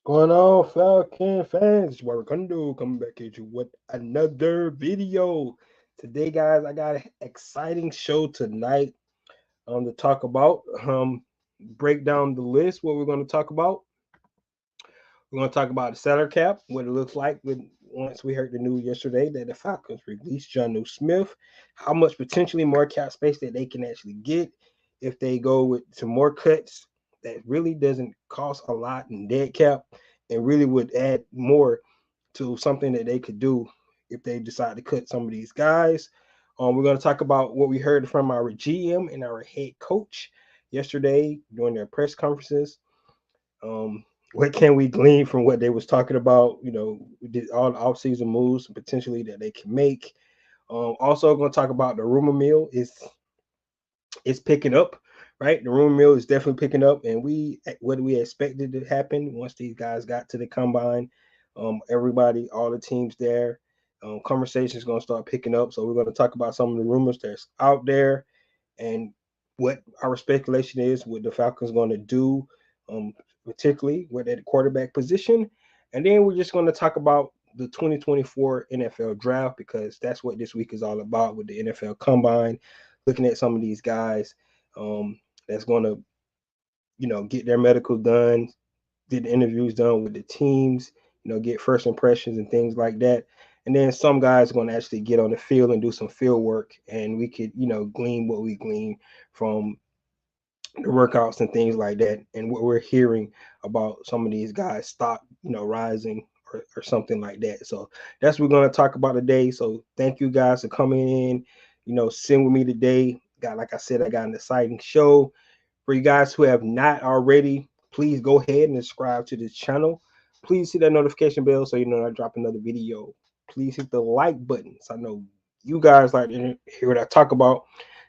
Going on, Falcon fans? What we're gonna do? Coming back at you with another video. Today, guys, I got an exciting show tonight to talk about. Break down the list. What we're gonna talk about. We're gonna talk about the salary cap, what it looks like once we heard the news yesterday that the Falcons released Jonnu Smith, how much potentially more cap space that they can actually get if they go with some more cuts that really doesn't cost a lot in dead cap and really would add more to something that they could do if they decide to cut some of these guys. We're going to talk about what we heard from our GM and our head coach yesterday during their press conferences. Um, what can we glean from what they was talking about? All the offseason moves potentially that they can make. Also, going to talk about the rumor mill is picking up, right? The rumor mill is definitely picking up, and what we expected to happen once these guys got to the combine. Everybody, all the teams there, conversation is going to start picking up. So we're going to talk about some of the rumors that's out there and what our speculation is, what the Falcons going to do, um, particularly with at the quarterback position. And then we're just going to talk about the 2024 NFL draft because that's what this week is all about with the NFL Combine, looking at some of these guys that's going to, get their medical done, get the interviews done with the teams, get first impressions and things like that. And then some guys are going to actually get on the field and do some field work, and we could, glean what we glean from the workouts and things like that, and what we're hearing about some of these guys stock, rising or something like that. So that's what we're going to talk about today. So thank you guys for coming in, sitting with me today. Like I said, I got an exciting show for you guys who have not already. Please go ahead and subscribe to this channel. Please hit that notification bell so you know when I drop another video. Please hit the like button so I know you guys like to hear what I talk about.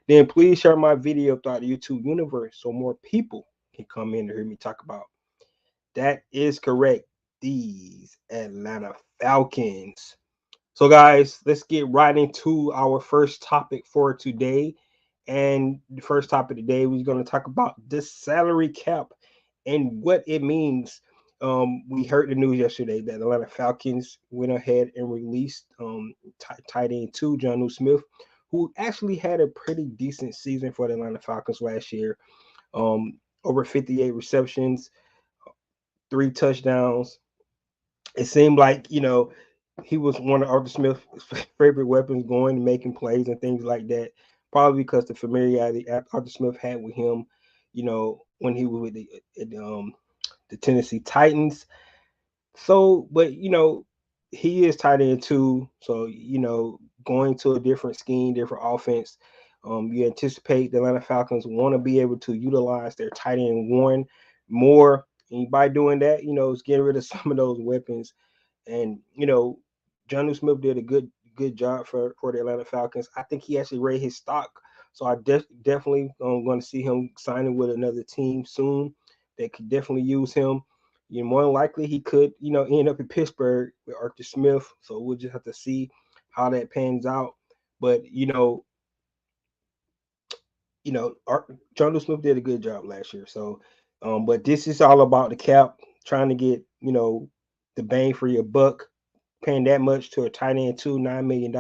Then please share my video throughout the YouTube universe so more people can come in to hear me talk about. That is correct. These Atlanta Falcons. So, guys, let's get right into our first topic for today. And the first topic today, we're going to talk about the salary cap and what it means. We heard the news yesterday that the Atlanta Falcons went ahead and released tight end two, Jonnu Smith, who actually had a pretty decent season for the Atlanta Falcons last year. Over 58 receptions, three touchdowns. It seemed like, he was one of Arthur Smith's favorite weapons going and making plays and things like that. Probably because the familiarity Arthur Smith had with him, when he was with the Tennessee Titans. So, but he is tight end too. So, going to a different scheme, different offense. You anticipate the Atlanta Falcons want to be able to utilize their tight end one more. And by doing that, it's getting rid of some of those weapons. And Jonnu Smith did a good job for the Atlanta Falcons. I think he actually raised his stock. So I definitely going to see him signing with another team soon. They could definitely use him. More than likely he could, end up in Pittsburgh with Arthur Smith. So we'll just have to see how that pans out. But Jonnu Smith did a good job last year. So, but this is all about the cap, trying to get the bang for your buck, paying that much to a tight end to $9 million.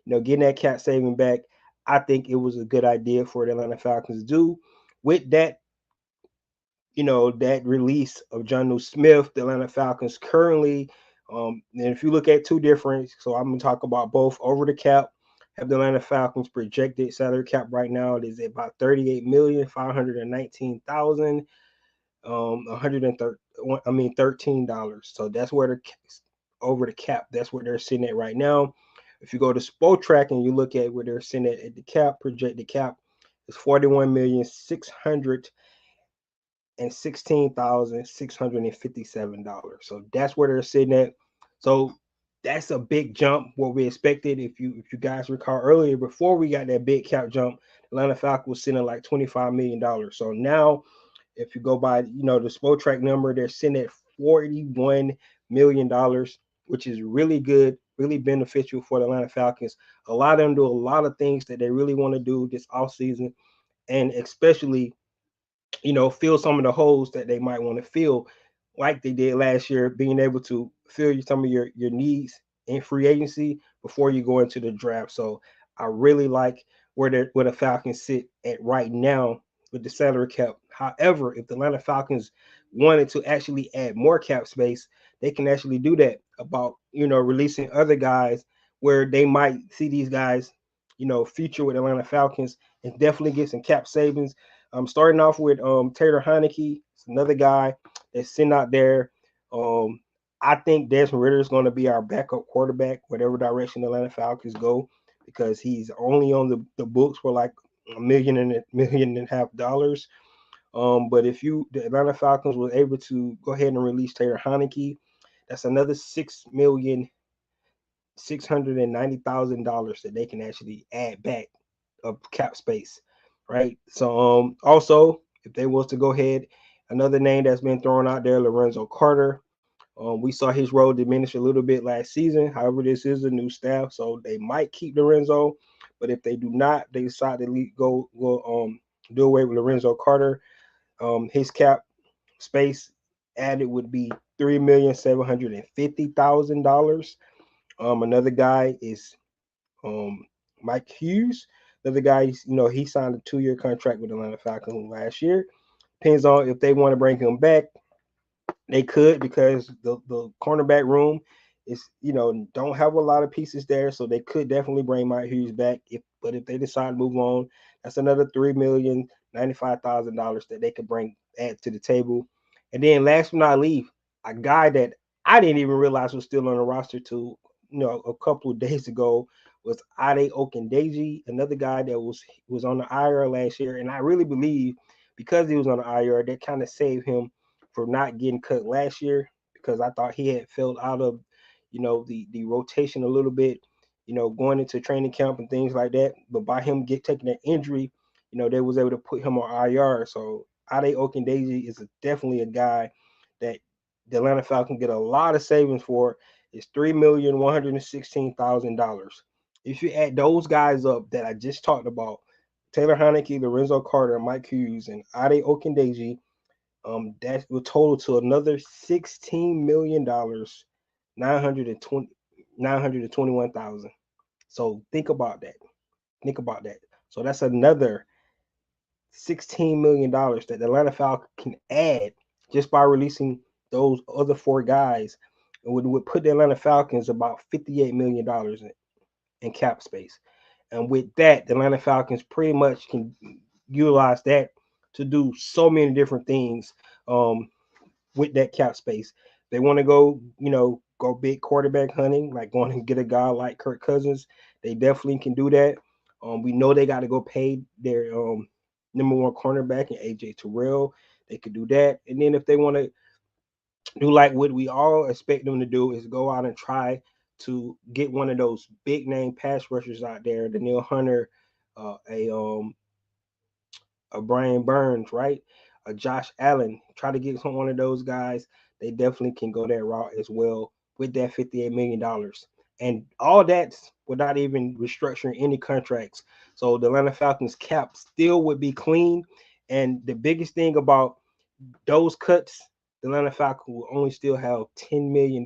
Getting that cap saving back. I think it was a good idea for the Atlanta Falcons to do. With that, that release of Jonnu Smith, the Atlanta Falcons currently, and if you look at two different, so I'm gonna talk about both over the cap. Have the Atlanta Falcons projected salary cap right now? It is about 38,519,000, 130. $13. So that's where they're over the cap. That's where they're sitting at right now. If you go to Spot Track and you look at where they're sitting at the cap, projected cap is 41,616,657. So that's where they're sitting at. So that's a big jump what we expected. If you guys recall earlier, before we got that big cap jump, Atlanta Falcons was sitting at like $25 million. So now if you go by the Spot Track number, they're sitting at $41 million, which is really good, really beneficial for the Atlanta Falcons. Allow them to do a lot of things that they really want to do this offseason, and especially fill some of the holes that they might want to fill like they did last year, being able to fill some of your needs in free agency before you go into the draft. So I really like where the Falcons sit at right now with the salary cap. However, if the Atlanta Falcons wanted to actually add more cap space, they can actually do that about releasing other guys where they might see these guys future with Atlanta Falcons and definitely get some cap savings. Starting off with Taylor Heineke, it's another guy that's sitting out there. Um, I think Desmond Ritter is going to be our backup quarterback, whatever direction the Atlanta Falcons go, because he's only on the books for like $1.5 million. But if the Atlanta Falcons were able to go ahead and release Taylor Heineke, that's another $6,690,000 that they can actually add back of cap space, right? So also if they was to go ahead, another name that's been thrown out there, Lorenzo Carter. We saw his role diminish a little bit last season. However, this is a new staff, so they might keep Lorenzo. But if they do not, they decide to do away with Lorenzo Carter. His cap space added would be $3,750,000. Another guy is um, Mike Hughes. Another guy, he signed a 2-year contract with the Atlanta Falcons last year. Depends on if they want to bring him back. They could, because the cornerback room is don't have a lot of pieces there, so they could definitely bring Mike Hughes back. If they decide to move on, that's another $3,095,000 that they could add to the table. And then last but not least, a guy that I didn't even realize was still on the roster to a couple of days ago was Ade Okendeji, another guy that was on the IR last year, and I really believe because he was on the IR, that kind of saved him for not getting cut last year, because I thought he had fell out of, the rotation a little bit, going into training camp and things like that. But by him taking that injury, they was able to put him on IR. So Ade Okendeji is definitely a guy that the Atlanta Falcons get a lot of savings for. It's $3,116,000. If you add those guys up that I just talked about, Taylor Heineke, Lorenzo Carter, Mike Hughes, and Ade Okendeji, that will total to another $16,000,000, 921,000. So think about that. Think about that. So that's another $16 million that the Atlanta Falcons can add just by releasing those other 4 guys. It would put the Atlanta Falcons about $58 million in cap space. And with that, the Atlanta Falcons pretty much can utilize that to do so many different things. With that cap space. They want to go big quarterback hunting, like going and get a guy like Kirk Cousins. They definitely can do that. We know they got to go pay their number 1 cornerback in AJ Terrell. They could do that. And then if they want to do like what we all expect them to do, is go out and try to get one of those big name pass rushers out there, the Neil Hunter, a Brian Burns, right? A Josh Allen. Try to get one of those guys. They definitely can go that route as well with that $58 million. And all that's without even restructuring any contracts. So the Atlanta Falcons cap still would be clean. And the biggest thing about those cuts, the Atlanta Falcons will only still have $10 million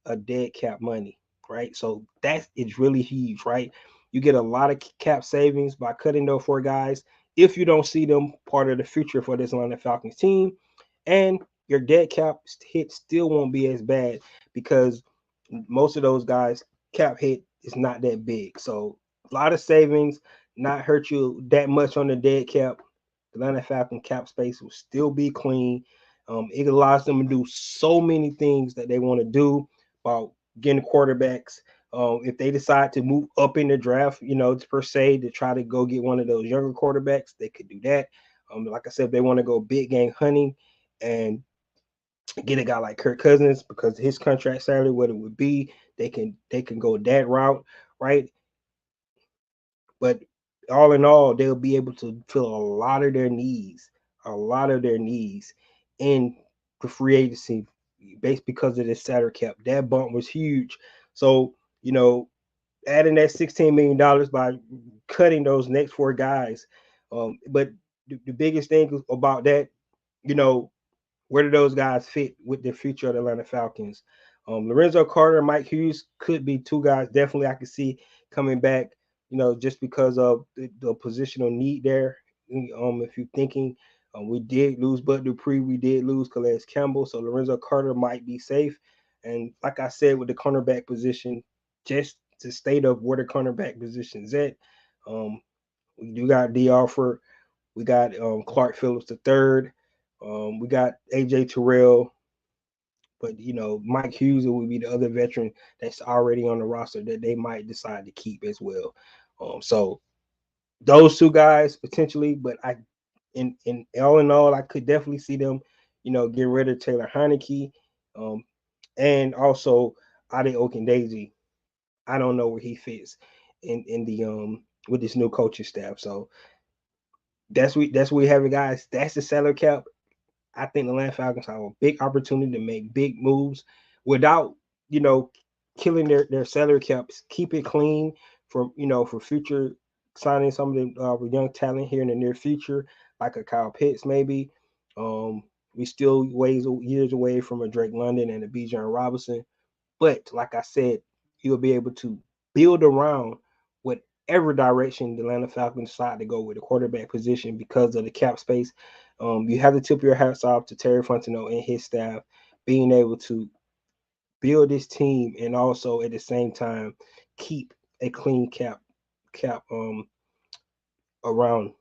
of dead cap money, right? So that is really huge, right? You get a lot of cap savings by cutting those 4 guys if you don't see them part of the future for this Atlanta Falcons team. And your dead cap hit still won't be as bad because most of those guys' cap hit is not that big. So a lot of savings, not hurt you that much on the dead cap. The Atlanta Falcon cap space will still be clean. It allows them to do so many things that they want to do about getting quarterbacks. If they decide to move up in the draft, per se, to try to go get one of those younger quarterbacks, they could do that. Like I said, if they want to go big game hunting and get a guy like Kirk Cousins because his contract salary, what it would be, they can go that route, right? But all in all, they'll be able to fill a lot of their needs in the free agency based because of this salary cap. That bump was huge. So, adding that $16 million by cutting those next 4 guys. But the biggest thing about that, you know, where do those guys fit with the future of the Atlanta Falcons? Lorenzo Carter, Mike Hughes could be two guys definitely I could see coming back, just because of the positional need there. If you're thinking, we did lose Bud Dupree, we did lose Calais Campbell, so Lorenzo Carter might be safe. And like I said, with the cornerback position, just the state of where the cornerback position's at, we do got D. Alford, we got Clark Phillips the third, we got AJ Terrell, but Mike Hughes would be the other veteran that's already on the roster that they might decide to keep as well. So those two guys potentially, but in all, I could definitely see them, getting rid of Taylor Heineke, and also Ade Okendazi. I don't know where he fits in the with this new coaching staff. So that's where we have it, guys. That's the salary cap. I think the Atlanta Falcons have a big opportunity to make big moves without, you know, killing their salary caps. Keep it clean for future signing some of the young talent here in the near future, like a Kyle Pitts maybe. We still years away from a Drake London and a Bijan Robinson, but like I said, you'll be able to build around whatever direction the Atlanta Falcons decide to go with the quarterback position because of the cap space. You have to tip your hats off to Terry Fontenot and his staff being able to build this team and also at the same time keep a clean cap around.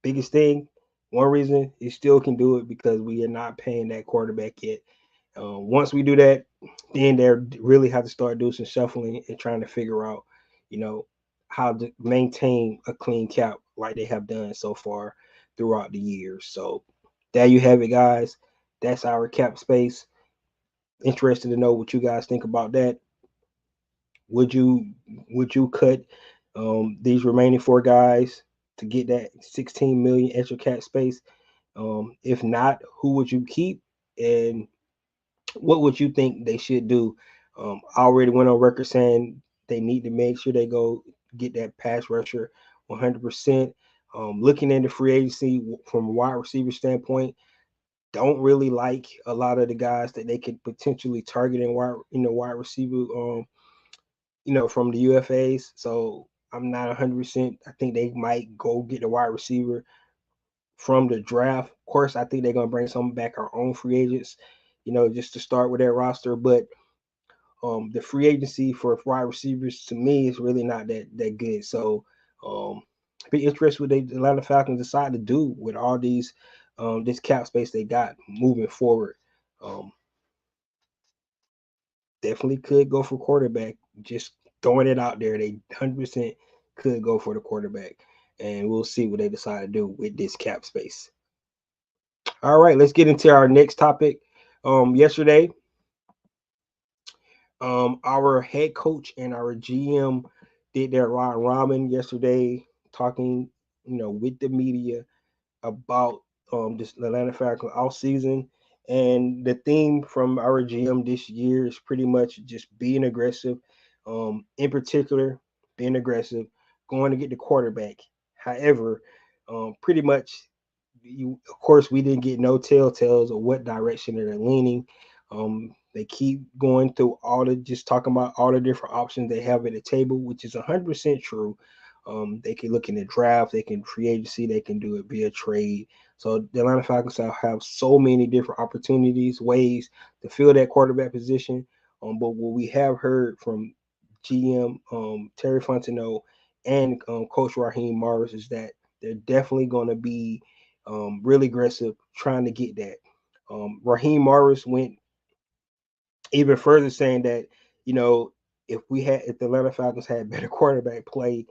Biggest thing, one reason you still can do it because we are not paying that quarterback yet. Once we do that, then they really have to start doing some shuffling and trying to figure out, you know, how to maintain a clean cap like they have done so far throughout the years. So there you have it, guys. That's our cap space. Interested to know what you guys think about that. Would you cut these remaining four guys to get that 16 million extra cap space? If not, who would you keep and what would you think they should do? I already went on record saying they need to make sure they go get that pass rusher 100%. Looking at the free agency from a wide receiver standpoint, don't really like a lot of the guys that they could potentially target in wide receiver. From the UFAs. So I'm not 100%. I think they might go get the wide receiver from the draft. Of course, I think they're gonna bring some back our own free agents, just to start with their roster. But the free agency for wide receivers to me is really not that good. So um, be interested what the Atlanta Falcons decide to do with all these this cap space they got moving forward. Um, Definitely could go for quarterback. Just throwing it out there, they 100% could go for the quarterback, and we'll see what they decide to do with this cap space. All right, let's get into our next topic. Yesterday, our head coach and our GM did their round robin yesterday, talking, with the media about this Atlanta Falcons off season. And the theme from our GM this year is pretty much just being aggressive. In particular, being aggressive, going to get the quarterback. However, pretty much, of course, we didn't get no telltales of what direction they're leaning. They keep going through just talking about all the different options they have at the table, which is 100% true. They can look in the draft, they can free agency, they can do it via trade. So the Atlanta Falcons have so many different opportunities, ways to fill that quarterback position. But what we have heard from GM Terry Fontenot and Coach Raheem Morris is that they're definitely going to be really aggressive trying to get that. Raheem Morris went even further, saying that if the Atlanta Falcons had better quarterback play,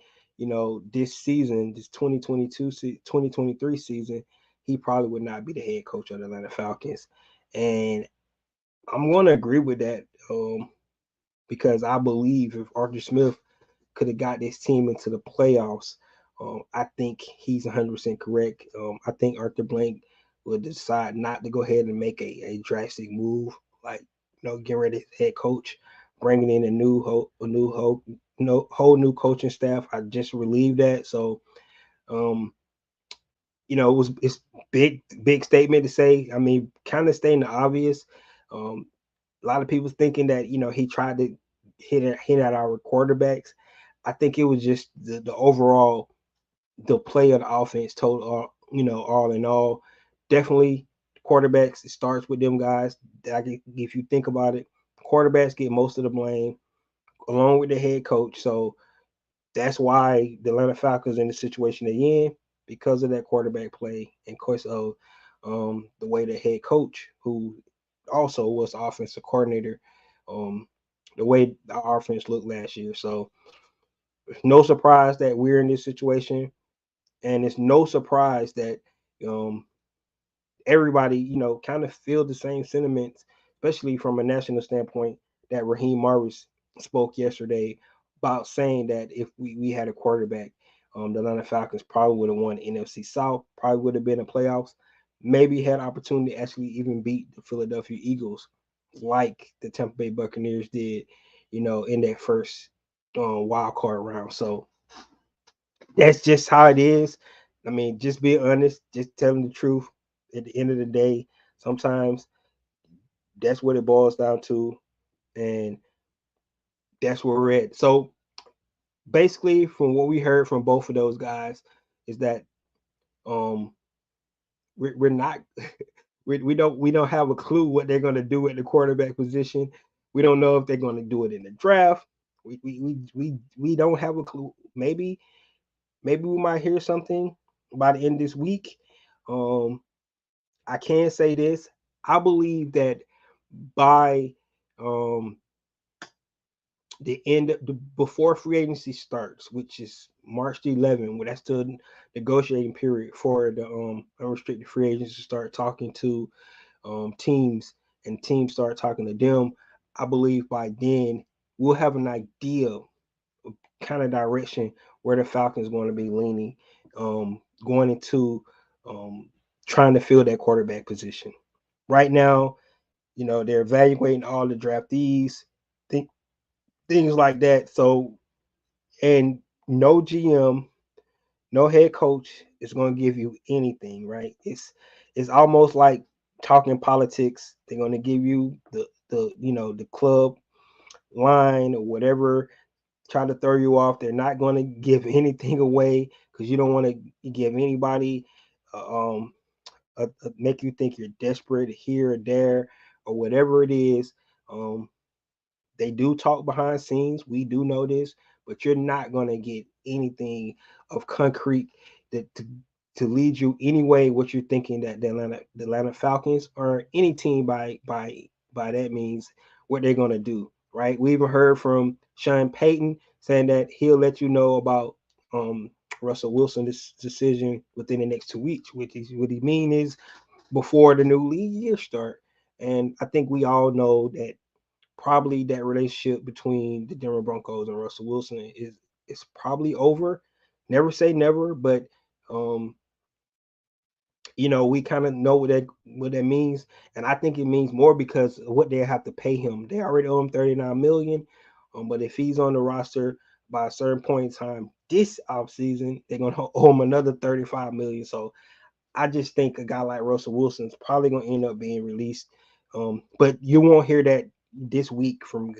this season, this 2023 season, he probably would not be the head coach of the Atlanta Falcons. And I'm going to agree with that because I believe if Arthur Smith could have got this team into the playoffs, I think he's 100% correct. I think Arthur Blank will decide not to go ahead and make a drastic move, like get rid of his head coach, bringing in whole new coaching staff. I just relieved that. So it's big statement to say. I mean, kind of stating the obvious. Um, a lot of people thinking that he tried to hit at our quarterbacks. I think it was just the overall the play of the offense total. All in all, definitely quarterbacks. It starts with them guys. If you think about it, quarterbacks get most of the blame along with the head coach. So that's why the Atlanta Falcons in the situation they're in because of that quarterback play and of course of the way the head coach, who also was offensive coordinator, um, the way the offense looked last year. So no surprise that we're in this situation, and it's no surprise that um, everybody, kind of feel the same sentiments, especially from a national standpoint, that Raheem Morris spoke yesterday about saying that if we had a quarterback, the Atlanta Falcons probably would have won NFC South, probably would have been in playoffs, maybe had opportunity to actually even beat the Philadelphia Eagles, like the Tampa Bay Buccaneers did, in that first wild card round. So that's just how it is. I mean, just be honest, just telling the truth. At the end of the day, sometimes that's what it boils down to, and that's where we're at. So basically, from what we heard from both of those guys, is that um we're not we don't have a clue what they're going to do at the quarterback position. We don't know if they're going to do it in the draft. We don't have a clue. Maybe we might hear something by the end of this week. Um, I can say this. I believe that by um, the end of before free agency starts, which is March the 11th, well, that's the negotiating period for the unrestricted free agents to start talking to teams, and teams start talking to them. I believe by then we'll have an idea of kind of direction where the Falcons going to be leaning, going into um, trying to fill that quarterback position. Right now, they're evaluating all the draftees, think things like that. So, and no GM, no head coach is going to give you anything, right? It's almost like talking politics. They're going to give you the club line or whatever, try to throw you off. They're not going to give anything away because you don't want to give anybody make you think you're desperate here or there or whatever it is. Um, they do talk behind scenes. We do know this, but you're not going to get anything of concrete that to lead you anyway. What you're thinking that the Atlanta Falcons or any team by that means what they're going to do. Right? We even heard from Sean Payton saying that he'll let you know about Russell Wilson's decision within the next 2 weeks. Which is what he mean is before the new league year start. And I think we all know that probably that relationship between the Denver Broncos and Russell Wilson is probably over. Never say never, but um, we kind of know what that means, and I think it means more because of what they have to pay him. They already owe him 39 million, but if he's on the roster by a certain point in time this offseason, they're gonna owe him another 35 million. So I just think a guy like Russell Wilson's probably going to end up being released. But you won't hear that this week from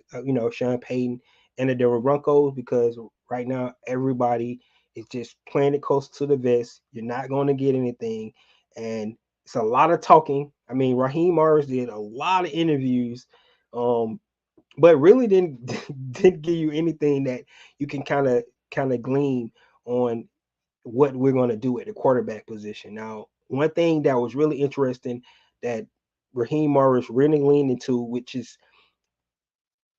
Sean Payton and the Denver Broncos because right now everybody is just playing it close to the vest. You're not going to get anything, and it's a lot of talking. I mean, Raheem Morris did a lot of interviews, um, but really didn't didn't give you anything that you can kind of glean on what we're going to do at the quarterback position. Now, one thing that was really interesting that Raheem Morris really leaned into, which is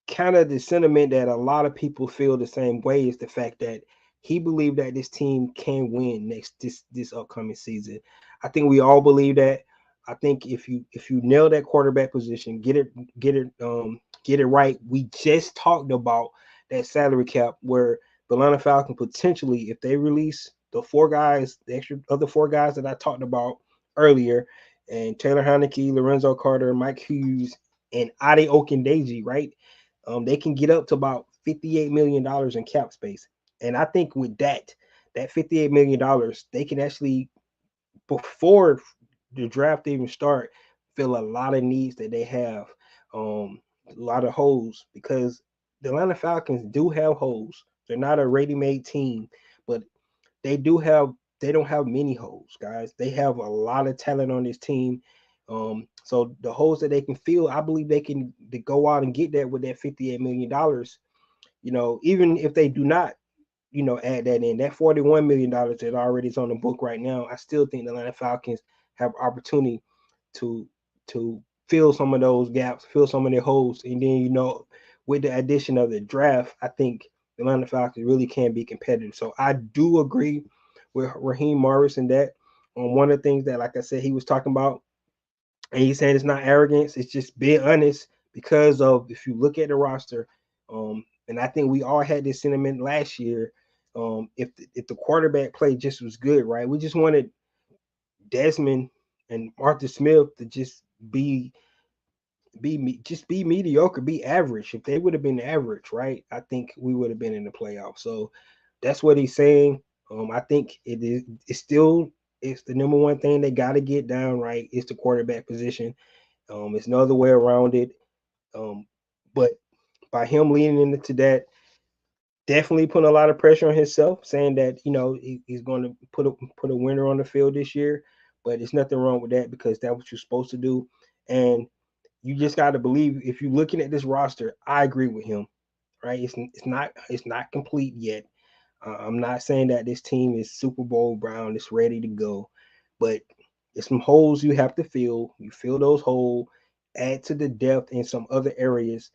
kind of the sentiment that a lot of people feel the same way, is the fact that he believed that this team can win this upcoming season. I think we all believe that. I think if you nail that quarterback position, get it right. We just talked about that salary cap where the Atlanta Falcons potentially, if they release the four guys, the extra other four guys that I talked about earlier, and Taylor Heineke, Lorenzo Carter, Mike Hughes, and Ade Okendeji, right? They can get up to about $58 million in cap space. And I think with that $58 million, they can actually before the draft even start, fill a lot of needs that they have, a lot of holes because the Atlanta Falcons do have holes. They're not a ready-made team, but they do have they don't have many holes, guys. They have a lot of talent on this team. So the holes that they can fill, I believe they go out and get that with that $58 million. Even if they do not, add that in, that $41 million that already is on the book right now, I still think the Atlanta Falcons have opportunity to to fill some of those gaps, fill some of their holes, and then with the addition of the draft, I think the Atlanta Falcons really can be competitive. So I do agree with Raheem Morris in that. One of the things that, like I said, he was talking about, and he's saying it's not arrogance, it's just being honest because of if you look at the roster, and I think we all had this sentiment last year. If the quarterback play just was good, right? We just wanted Desmond and Arthur Smith to just be mediocre, be average. If they would have been average, right, I think we would have been in the playoffs. So that's what he's saying. I think it's the number one thing they got to get down right is the quarterback position. It's no other way around it. But by him leaning into that, definitely putting a lot of pressure on himself, saying that he's going to put a winner on the field this year. But it's nothing wrong with that because that's what you're supposed to do. And you just got to believe if you're looking at this roster, I agree with him. Right? It's not complete yet. I'm not saying that this team is Super Bowl brown, it's ready to go, but there's some holes you have to fill. You fill those holes, add to the depth in some other areas,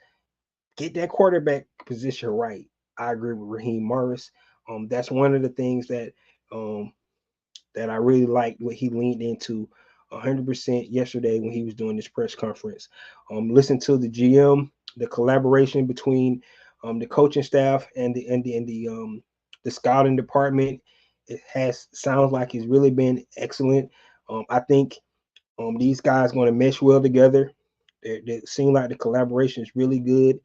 get that quarterback position right. I agree with Raheem Morris. That's one of the things um, that I really liked what he leaned into 100% yesterday when he was doing this press conference. Listen to the GM, the collaboration between the coaching staff and the scouting department. It has sounds like it's really been excellent. I think these guys going to mesh well together. They seem like the collaboration is really good.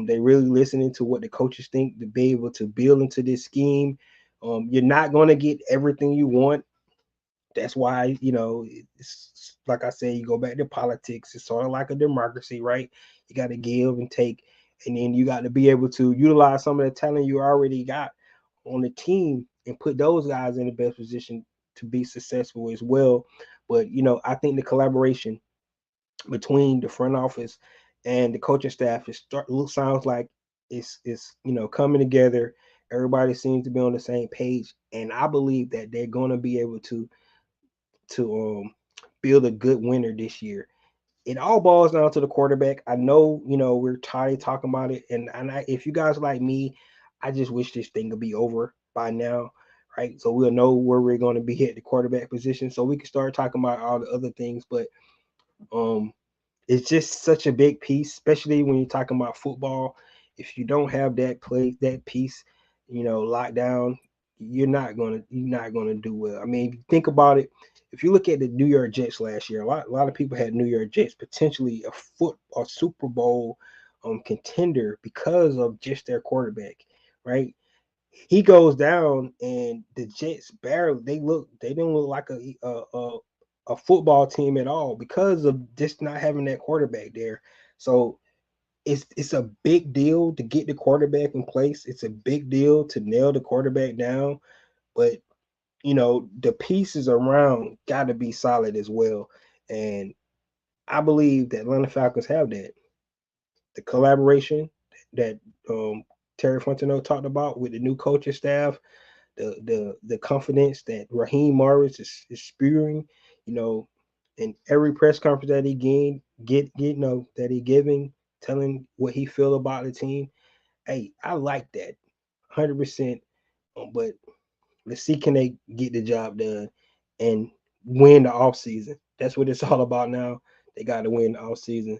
They really listening to what the coaches think to be able to build into this scheme. You're not going to get everything you want. That's why, it's like I said, you go back to politics. It's sort of like a democracy, right? You got to give and take, and then you got to be able to utilize some of the talent you already got on the team and put those guys in the best position to be successful as well. But I think the collaboration between the front office and the coaching staff sounds like it's coming together. Everybody seems to be on the same page, and I believe that they're going to be able to build a good winner this year. It all boils down to the quarterback. I know, we're tired of talking about it, and if you guys like me, I just wish this thing could be over by now, right? So we'll know where we're going to be at the quarterback position, so we can start talking about all the other things. But um, it's just such a big piece, especially when you're talking about football. If you don't have that piece, locked down, you're not gonna do well. I mean, if you think about it, if you look at the New York Jets last year, a lot of people had New York Jets potentially a Super Bowl contender because of just their quarterback, right? He goes down, and the Jets barely they don't look like a football team at all because of just not having that quarterback there. So it's a big deal to get the quarterback in place. It's a big deal to nail the quarterback down, but the pieces around got to be solid as well. And I believe that Atlanta Falcons have that. The collaboration that Terry Fontenot talked about with the new coaching staff, the confidence that Raheem Morris is spewing, you know, in every press conference that he that he giving, telling what he feel about the team. Hey, I like that, 100%. But let's see, can they get the job done and win the offseason? That's what it's all about now. They got to win the offseason.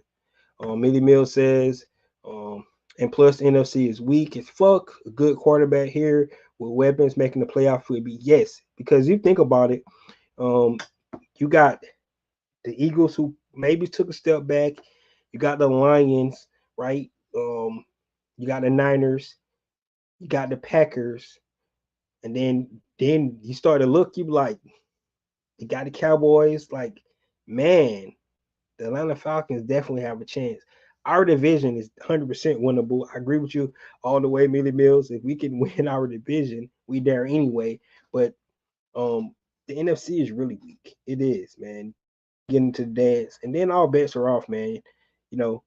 Millie Mills says, um, and plus the NFC is weak as fuck. A good quarterback here with weapons making the playoff would be yes. Because you think about it, um, you got the Eagles who maybe took a step back. You got the Lions, right? You got the Niners. You got the Packers, and then you start to look. You be like, You got the Cowboys. Like, man, the Atlanta Falcons definitely have a chance. Our division is 100% winnable. I agree with you all the way, Millie Mills. If we can win our division, we there anyway. But the NFC is really weak. It is, man. Getting to the dance, and then all bets are off, man. You know,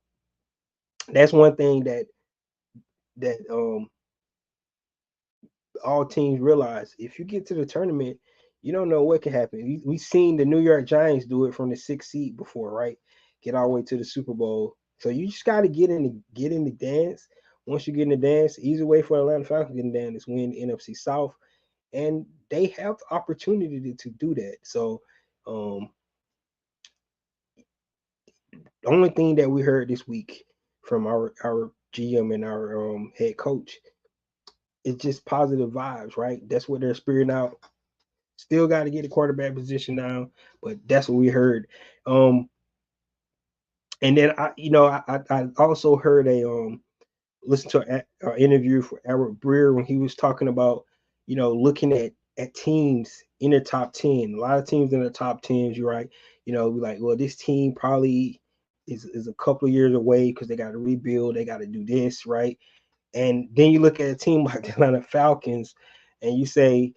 that's one thing that all teams realize. If you get to the tournament, you don't know what can happen. We seen the New York Giants do it from the 6th seed before, right? Get all the way to the Super Bowl. So you just got to get in the dance. Once you get in the dance, the easy way for Atlanta Falcons getting down is win the NFC South, and they have the opportunity to do that. So, um, the only thing that we heard this week from our GM and our head coach is just positive vibes, right? That's what they're spitting out. Still got to get the quarterback position down, but that's what we heard. Um, and then I also heard listen to an interview for Albert Breer when he was talking about looking at teams in the top 10. A lot of teams in the top 10s, you're right. Like, well, this team probably is a couple of years away because they got to rebuild, they got to do this, right? And then you look at a team like the Atlanta Falcons, and you say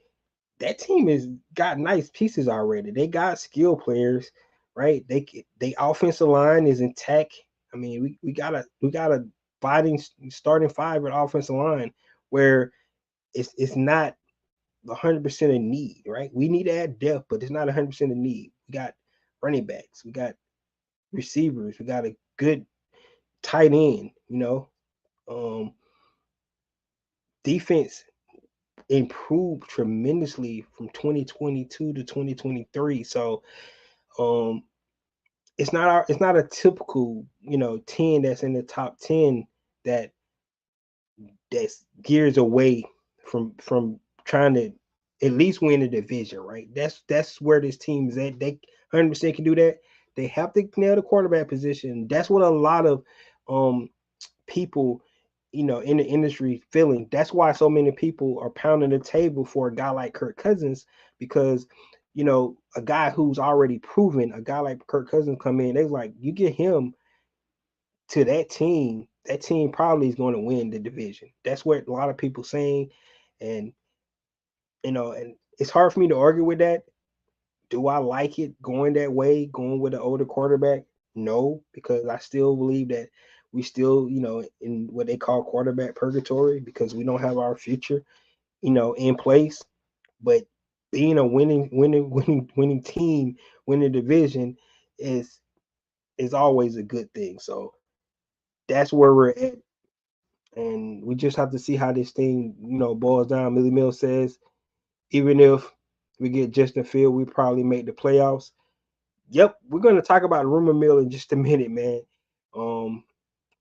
that team has got nice pieces already. They got skill players, right? They offensive line is intact. I mean, we got a fighting starting five at offensive line where it's not 100% a need, right? We need to add depth, but it's not 100% a need. We got running backs, we got receivers, we got a good tight end. Um, defense improved tremendously from 2022 to 2023. So um it's not a typical 10 that's in the top 10 that that's gears away from trying to at least win the division, right? That's where this team is at. They 100% can do that. They have to nail the quarterback position. That's what a lot of um people in the industry feeling. That's why so many people are pounding the table for a guy like Kirk Cousins, because a guy who's already proven, a guy like Kirk Cousins come in, they're like, you get him to that team probably is going to win the division. That's what a lot of people saying. And and it's hard for me to argue with that. Do I like it going that way, going with an older quarterback? No, because I still believe that we still, in what they call quarterback purgatory, because we don't have our future, in place. But being a winning team, winning division is always a good thing. So that's where we're at. And we just have to see how this thing, boils down. Millie Mill says, even if we get Justin Field, we probably make the playoffs. Yep, we're going to talk about rumor mill in just a minute, man. Um,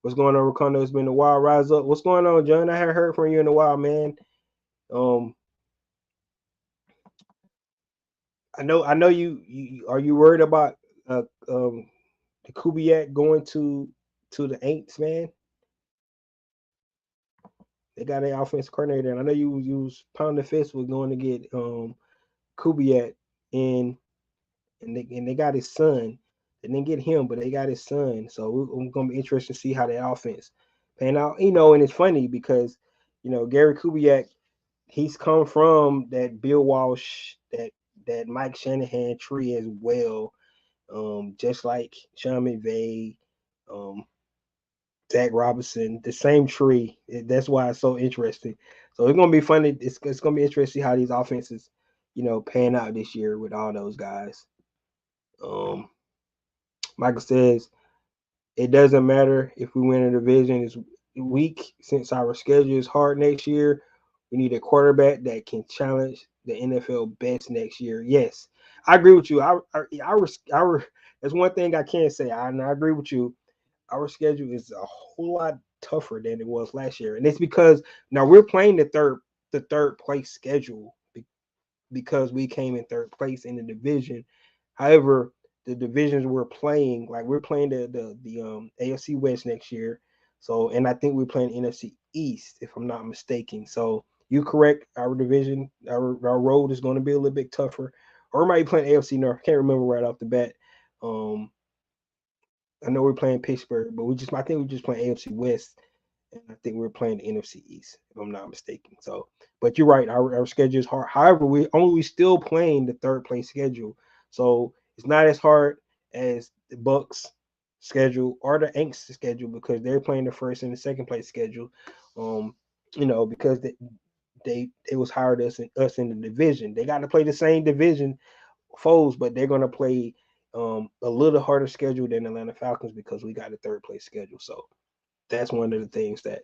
what's going on, Ricondo? It's been a while. Rise up. What's going on, John? I haven't heard from you in a while, man. Um, I know you are you worried about uh the Kubiak going to the Aints, man? They got an offensive coordinator, and I know you was pounding fist with going to get Kubiak in, and they got his son. They didn't get him, but they got his son. So we're gonna be interested to see how that offense pan out. And it's funny because Gary Kubiak, he's come from that Bill Walsh, that Mike Shanahan tree as well. Just like Sean McVay, um, Zach Robinson, the same tree. That's why it's so interesting. So it's gonna be funny. It's gonna be interesting to see how these offenses, pan out this year with all those guys. Um, Michael says it doesn't matter if we win a division. It's weak since our schedule is hard next year. We need a quarterback that can challenge the NFL best next year. Yes, I agree with you. That's one thing I can't say. I agree with you. Our schedule is a whole lot tougher than it was last year, and it's because now we're playing the third place schedule because we came in third place in the division. However, the divisions we're playing, like we're playing the AFC West next year. So, and I think we're playing NFC East, if I'm not mistaken. So you're correct. Our division, our road is going to be a little bit tougher. or we might be playing AFC North. I can't remember right off the bat. I know we're playing Pittsburgh, but I think we're just playing AFC West, and I think we're playing the NFC East, if I'm not mistaken. So, but you're right, our schedule is hard. However, we still playing the third place schedule, so it's not as hard as the Bucks schedule or the Yanks schedule because they're playing the first and the second place schedule. Um, because they was higher than us in the division. They got to play the same division foes, but they're gonna play a little harder schedule than Atlanta Falcons because we got a third place schedule. So that's one of the things that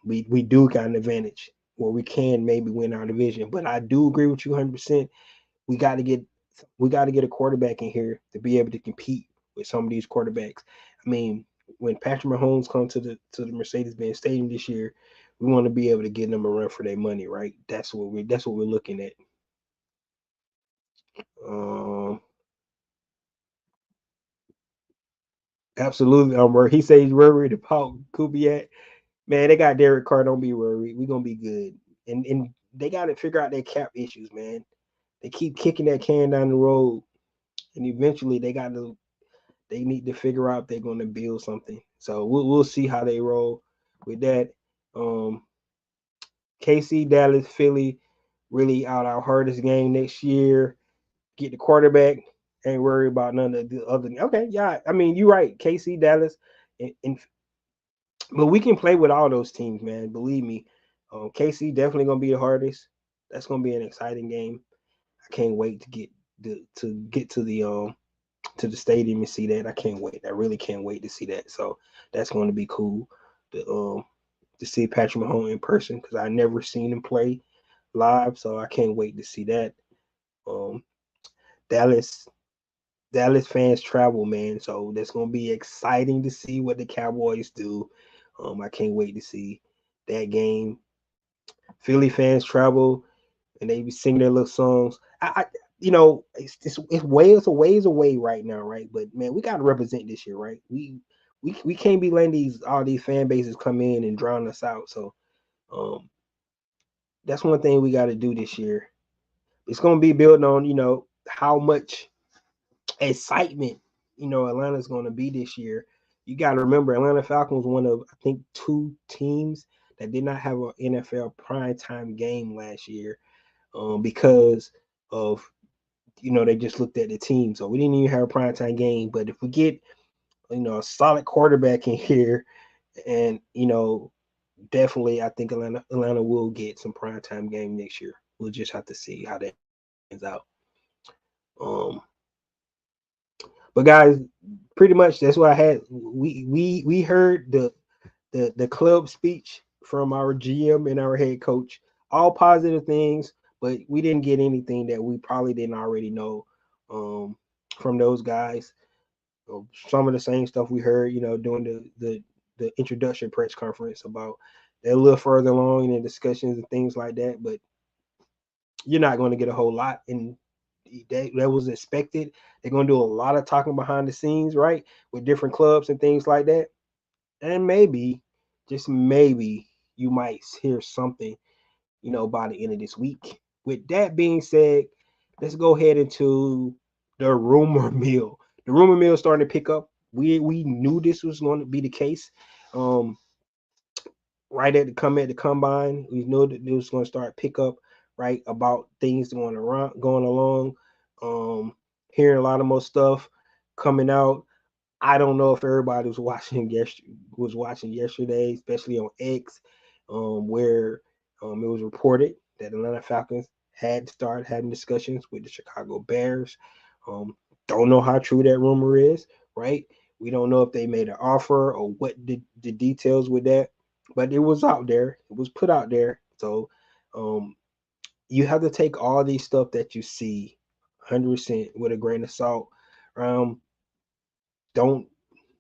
we do got an advantage where we can maybe win our division. But I do agree with you 100%. We got to get a quarterback in here to be able to compete with some of these quarterbacks. I mean, when Patrick Mahomes comes to the Mercedes-Benz Stadium this year, we want to be able to get them a run for their money, right? That's what we're looking at. Um, Absolutely. Where he says he's worried about Kubiak. Man, they got Derek Carr. Don't be worried. We're gonna be good. And they got to figure out their cap issues, man. They keep kicking that can down the road, and eventually they need to figure out if they're gonna build something. So we'll see how they roll with that. Um, KC, Dallas, Philly, really out our hardest game next year. Get the quarterback. Ain't worried about none of the other. Okay, yeah. I mean, you're right. KC, Dallas, and but we can play with all those teams, man. Believe me. KC definitely gonna be the hardest. That's gonna be an exciting game. I can't wait to get to the stadium and see that. I can't wait. I really can't wait to see that. So that's going to be cool to see Patrick Mahomes in person because I never seen him play live. So I can't wait to see that. Um, Dallas Dallas fans travel, man. So that's gonna be exciting to see what the Cowboys do. I can't wait to see that game. Philly fans travel and they be singing their little songs. It's a ways away right now, right? But man, we gotta represent this year, right? We can't be letting all these fan bases come in and drown us out. So um, that's one thing we got to do this year. It's gonna be built on how much excitement Atlanta's going to be this year. You got to remember Atlanta Falcons one of I think two teams that did not have an NFL primetime game last year because of they just looked at the team. So we didn't even have a primetime game. But if we get a solid quarterback in here, and definitely I think Atlanta will get some primetime game next year. We'll just have to see how that ends out. Um, But guys, pretty much that's what I had. We heard the club speech from our GM and our head coach, all positive things, but we didn't get anything that we probably didn't already know from those guys. Some of the same stuff we heard, during the introduction press conference about they're a little further along in the discussions and things like that, but you're not going to get a whole lot in that was expected. They're going to do a lot of talking behind the scenes, right, with different clubs and things like that. And maybe, just maybe, you might hear something, by the end of this week. With that being said, let's go ahead into the rumor mill. The rumor mill is starting to pick up. We knew this was going to be the case. Right at the combine, we knew that it was going to start pick up right about things going along. Hearing a lot of more stuff coming out. I don't know if everybody was watching yesterday, especially on X, where it was reported that Atlanta Falcons had started having discussions with the Chicago Bears. Um, don't know how true that rumor is, right? We don't know if they made an offer or what the details with that, but it was out there. It was put out there. So you have to take all these stuff that you see 100% with a grain of salt. Don't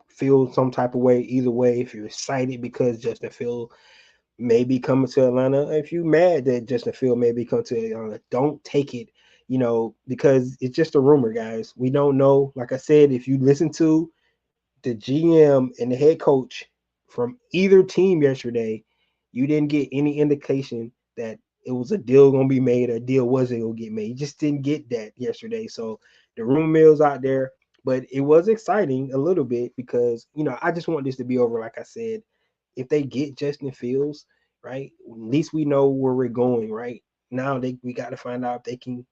feel some type of way either way. If you're excited because Justin Field may be coming to Atlanta, if you're mad that Justin Field may be coming to Atlanta, don't take it, because it's just a rumor, guys. We don't know. Like I said, if you listen to the GM and the head coach from either team yesterday, you didn't get any indication that it was a deal gonna be made, a deal wasn't gonna get made. You just didn't get that yesterday. So the rumor mill's out there, but it was exciting a little bit because I just want this to be over. Like I said, if they get Justin Fields, right, at least we know where we're going. Right now, we got to find out if they can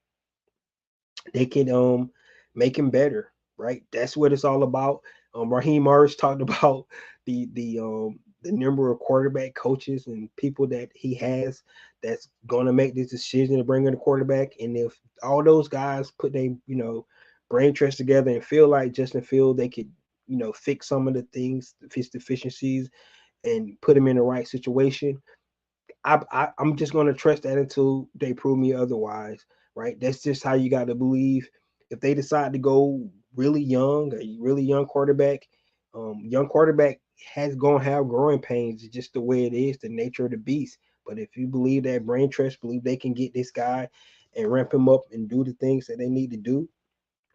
make him better. Right, that's what it's all about. Raheem Morris talked about the number of quarterback coaches and people that he has that's going to make this decision to bring in a quarterback. And if all those guys put their brain trust together and feel like Justin Field, they could fix some of the things, fix deficiencies, and put him in the right situation. I'm just going to trust that until they prove me otherwise, right? That's just how you got to believe. If they decide to go really young, a really young quarterback has gonna have growing pains. It's just the way it is, the nature of the beast. But if you believe that brain trust, believe they can get this guy and ramp him up and do the things that they need to do,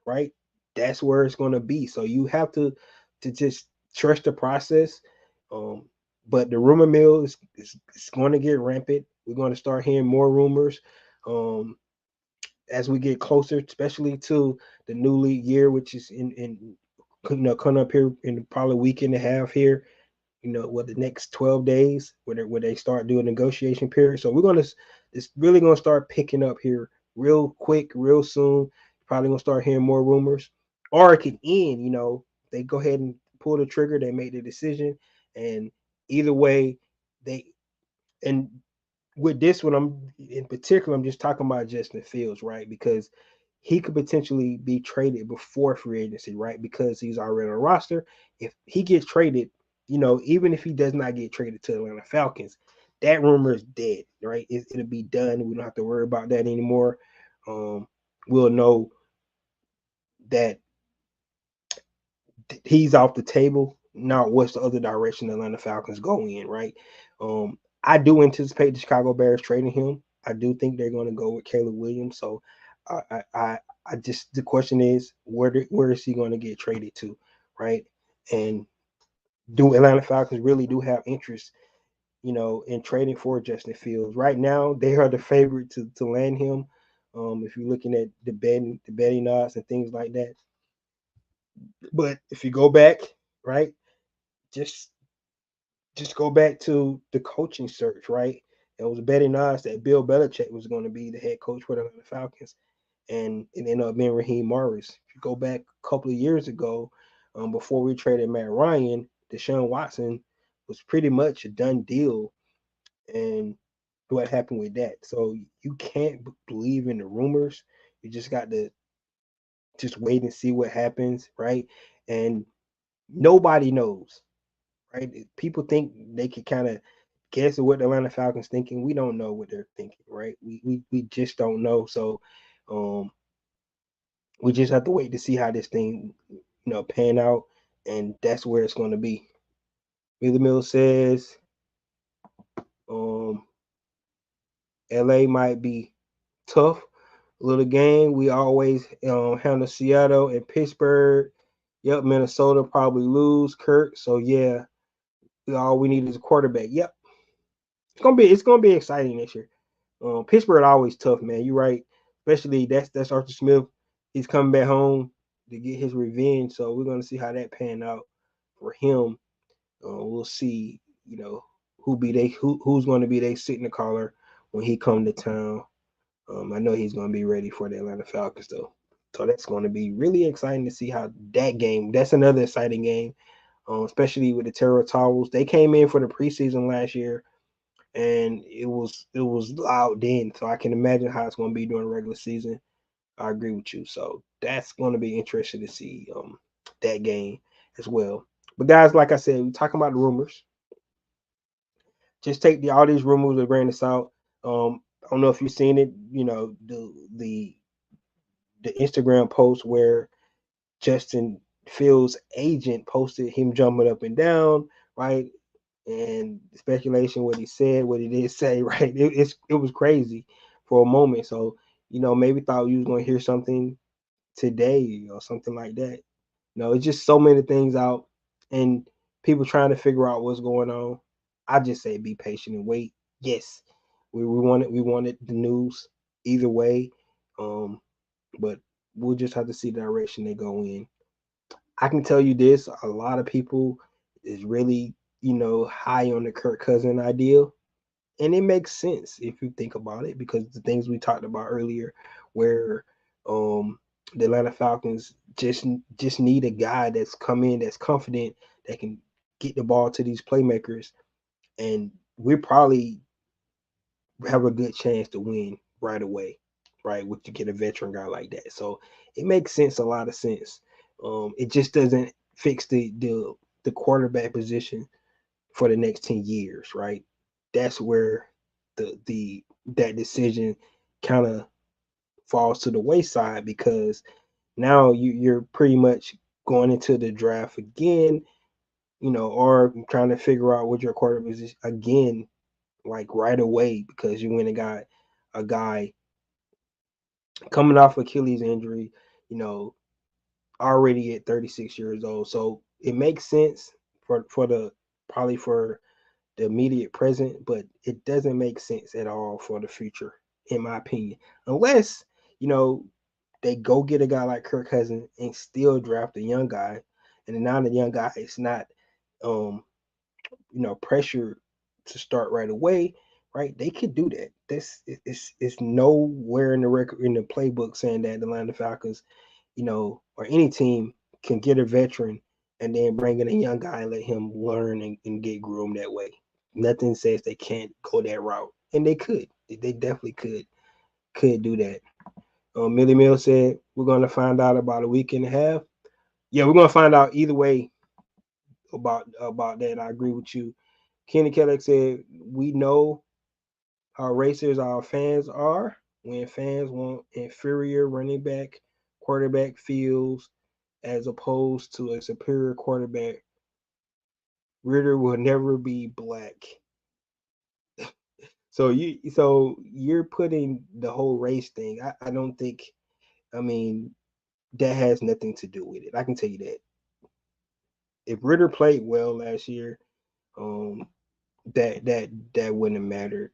right? That's where it's gonna be. So you have to just trust the process. Um, but the rumor mill is going to get rampant. We're going to start hearing more rumors um, as we get closer, especially to the new league year, which is in coming up here in probably a week and a half here. What the next 12 days where they start doing negotiation period. So it's really gonna start picking up here real quick, real soon. Probably gonna start hearing more rumors, or it could end. They go ahead and pull the trigger. They make the decision, and either way, they and with this one, I'm just talking about Justin Fields, right? Because he could potentially be traded before free agency, right? Because he's already on a roster. If he gets traded, even if he does not get traded to the Atlanta Falcons, that rumor is dead, right? It'll be done. We don't have to worry about that anymore. We'll know that he's off the table. Now, what's the other direction the Atlanta Falcons go in, right? I do anticipate the Chicago Bears trading him. I do think they're going to go with Caleb Williams. So, I just the question is where is he going to get traded to, right? And do Atlanta Falcons really do have interest, in trading for Justin Fields? Right now, they are the favorite to land him. If you're looking at the betting odds and things like that. But if you go back, right, just just go back to the coaching search, right? It was betting odds that Bill Belichick was going to be the head coach for the Atlanta Falcons, and it ended up being Raheem Morris. If you go back a couple of years ago, before we traded Matt Ryan, Deshaun Watson was pretty much a done deal, and what happened with that? So you can't believe in the rumors. You just got to just wait and see what happens, right? And nobody knows, right? People think they could kind of guess at what the Atlanta Falcons thinking. We don't know what they're thinking, right? We just don't know. So um we just have to wait to see how this thing, pan out, and that's where it's going to be. Miller Mill says um LA might be tough little game. We always handle Seattle and Pittsburgh. Yep, Minnesota probably lose Kurt. So yeah, all we need is a quarterback. Yep, it's gonna be exciting this year. Pittsburgh always tough, man. You're right. Especially that's Arthur Smith. He's coming back home to get his revenge. So we're gonna see how that pan out for him. We'll see, who's gonna be they sitting the caller when he come to town. I know he's gonna be ready for the Atlanta Falcons though. So that's gonna be really exciting to see how that game. That's another exciting game, especially with the Terror Towers. They came in for the preseason last year and it was loud then. So I can imagine how it's going to be during regular season. I agree with you. So that's going to be interesting to see that game as well. But guys, like I said, we're talking about the rumors. Just take all these rumors with a grain of salt. I don't know if you've seen it. The Instagram post where Justin Fields' agent posted him jumping up and down, right? And speculation what he said, what he did say, right? It was crazy for a moment. So, maybe thought you was gonna hear something today or something like that. It's just so many things out and people trying to figure out what's going on. I just say be patient and wait. Yes, we wanted the news either way. But we'll just have to see the direction they go in. I can tell you this: a lot of people is really, high on the Kirk Cousin idea, and it makes sense if you think about it because the things we talked about earlier, where um the Atlanta Falcons just need a guy that's come in that's confident that can get the ball to these playmakers, and we probably have a good chance to win right away, right? With to get a veteran guy like that, so it makes sense, a lot of sense. It just doesn't fix the quarterback position for the next 10 years, right? That's where the that decision kind of falls to the wayside because now you're pretty much going into the draft again, or trying to figure out what your quarterback is again, like right away because you went and got a guy coming off Achilles injury, you know, already at 36 years old. So it makes sense for the probably for the immediate present, but it doesn't make sense at all for the future, in my opinion. Unless, you know, they go get a guy like Kirk Cousins and still draft a young guy, and now the young guy is not um, pressure to start right away, right? They could do that. This is nowhere in the record in the playbook saying that the Atlanta Falcons, or any team can get a veteran and then bring in a young guy and let him learn and get groomed that way. Nothing says they can't go that route, and they could. They definitely could do that. Millie Mill said we're going to find out about a week and a half. Yeah, we're going to find out either way about that. I agree with you. Kenny Kellogg said we know how racers our fans are. When fans want inferior running back, quarterback feels as opposed to a superior quarterback, Ritter will never be black. So you're putting the whole race thing. I don't think. I mean, that has nothing to do with it. I can tell you that. If Ritter played well last year, um, that wouldn't have mattered.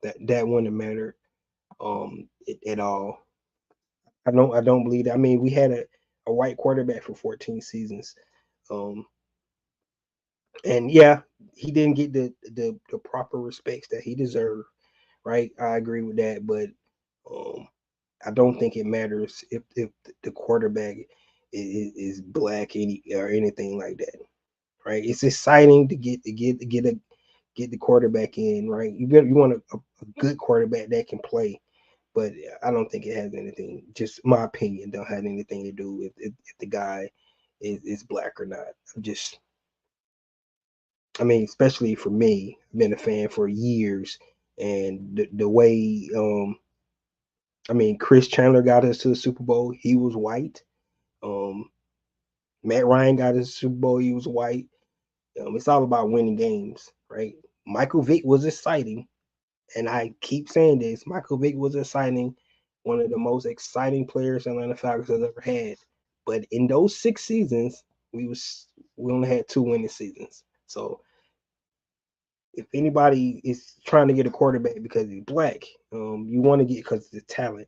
That wouldn't have mattered at all. I don't believe that. I mean, we had a white quarterback for 14 seasons. Um, and yeah, he didn't get the proper respects that he deserved, right? I agree with that, but um, I don't think it matters if the quarterback is black or anything like that, right? It's exciting to get the quarterback in, right? You want a good quarterback that can play, but I don't think it has anything. Just my opinion, don't have anything to do with if the guy is black or not. I mean, especially for me, I've been a fan for years, and the way I mean, Chris Chandler got us to the Super Bowl. He was white. Um, Matt Ryan got us to the Super Bowl. He was white. It's all about winning games, right? Michael Vick was exciting, and I keep saying this. Michael Vick was exciting, one of the most exciting players Atlanta Falcons has ever had. But in those 6 seasons, we only had 2 winning seasons. So if anybody is trying to get a quarterback because he's black, you want to get because of the talent,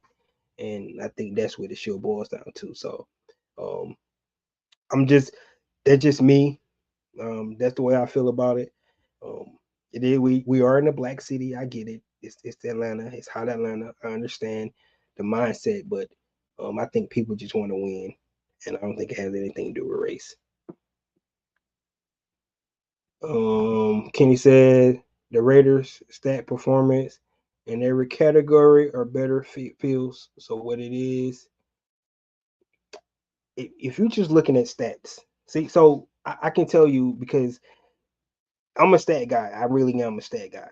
and I think that's what the show boils down to. So, um, I'm just that's just me. That's the way I feel about it. Um, it is we are in a black city. I get it. It's Atlanta. It's hot Atlanta. I understand the mindset, but I think people just want to win, and I don't think it has anything to do with race. Kenny said the Raiders' stat performance in every category are better feels. So what it is, if you're just looking at stats, see, so I can tell you because I'm a stat guy. I really am a stat guy.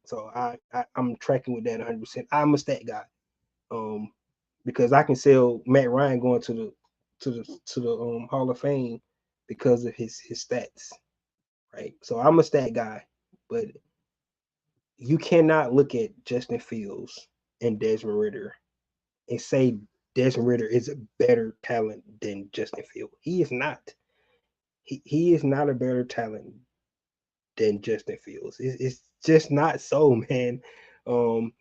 So I'm tracking with that 100%. I'm a stat guy. Um, because I can sell Matt Ryan going to the Hall of Fame because of his stats, right? So I'm a stat guy, but you cannot look at Justin Fields and Desmond Ritter and say Desmond Ritter is a better talent than Justin Fields. He is not. He is not a better talent than Justin Fields. just not so, man. Um,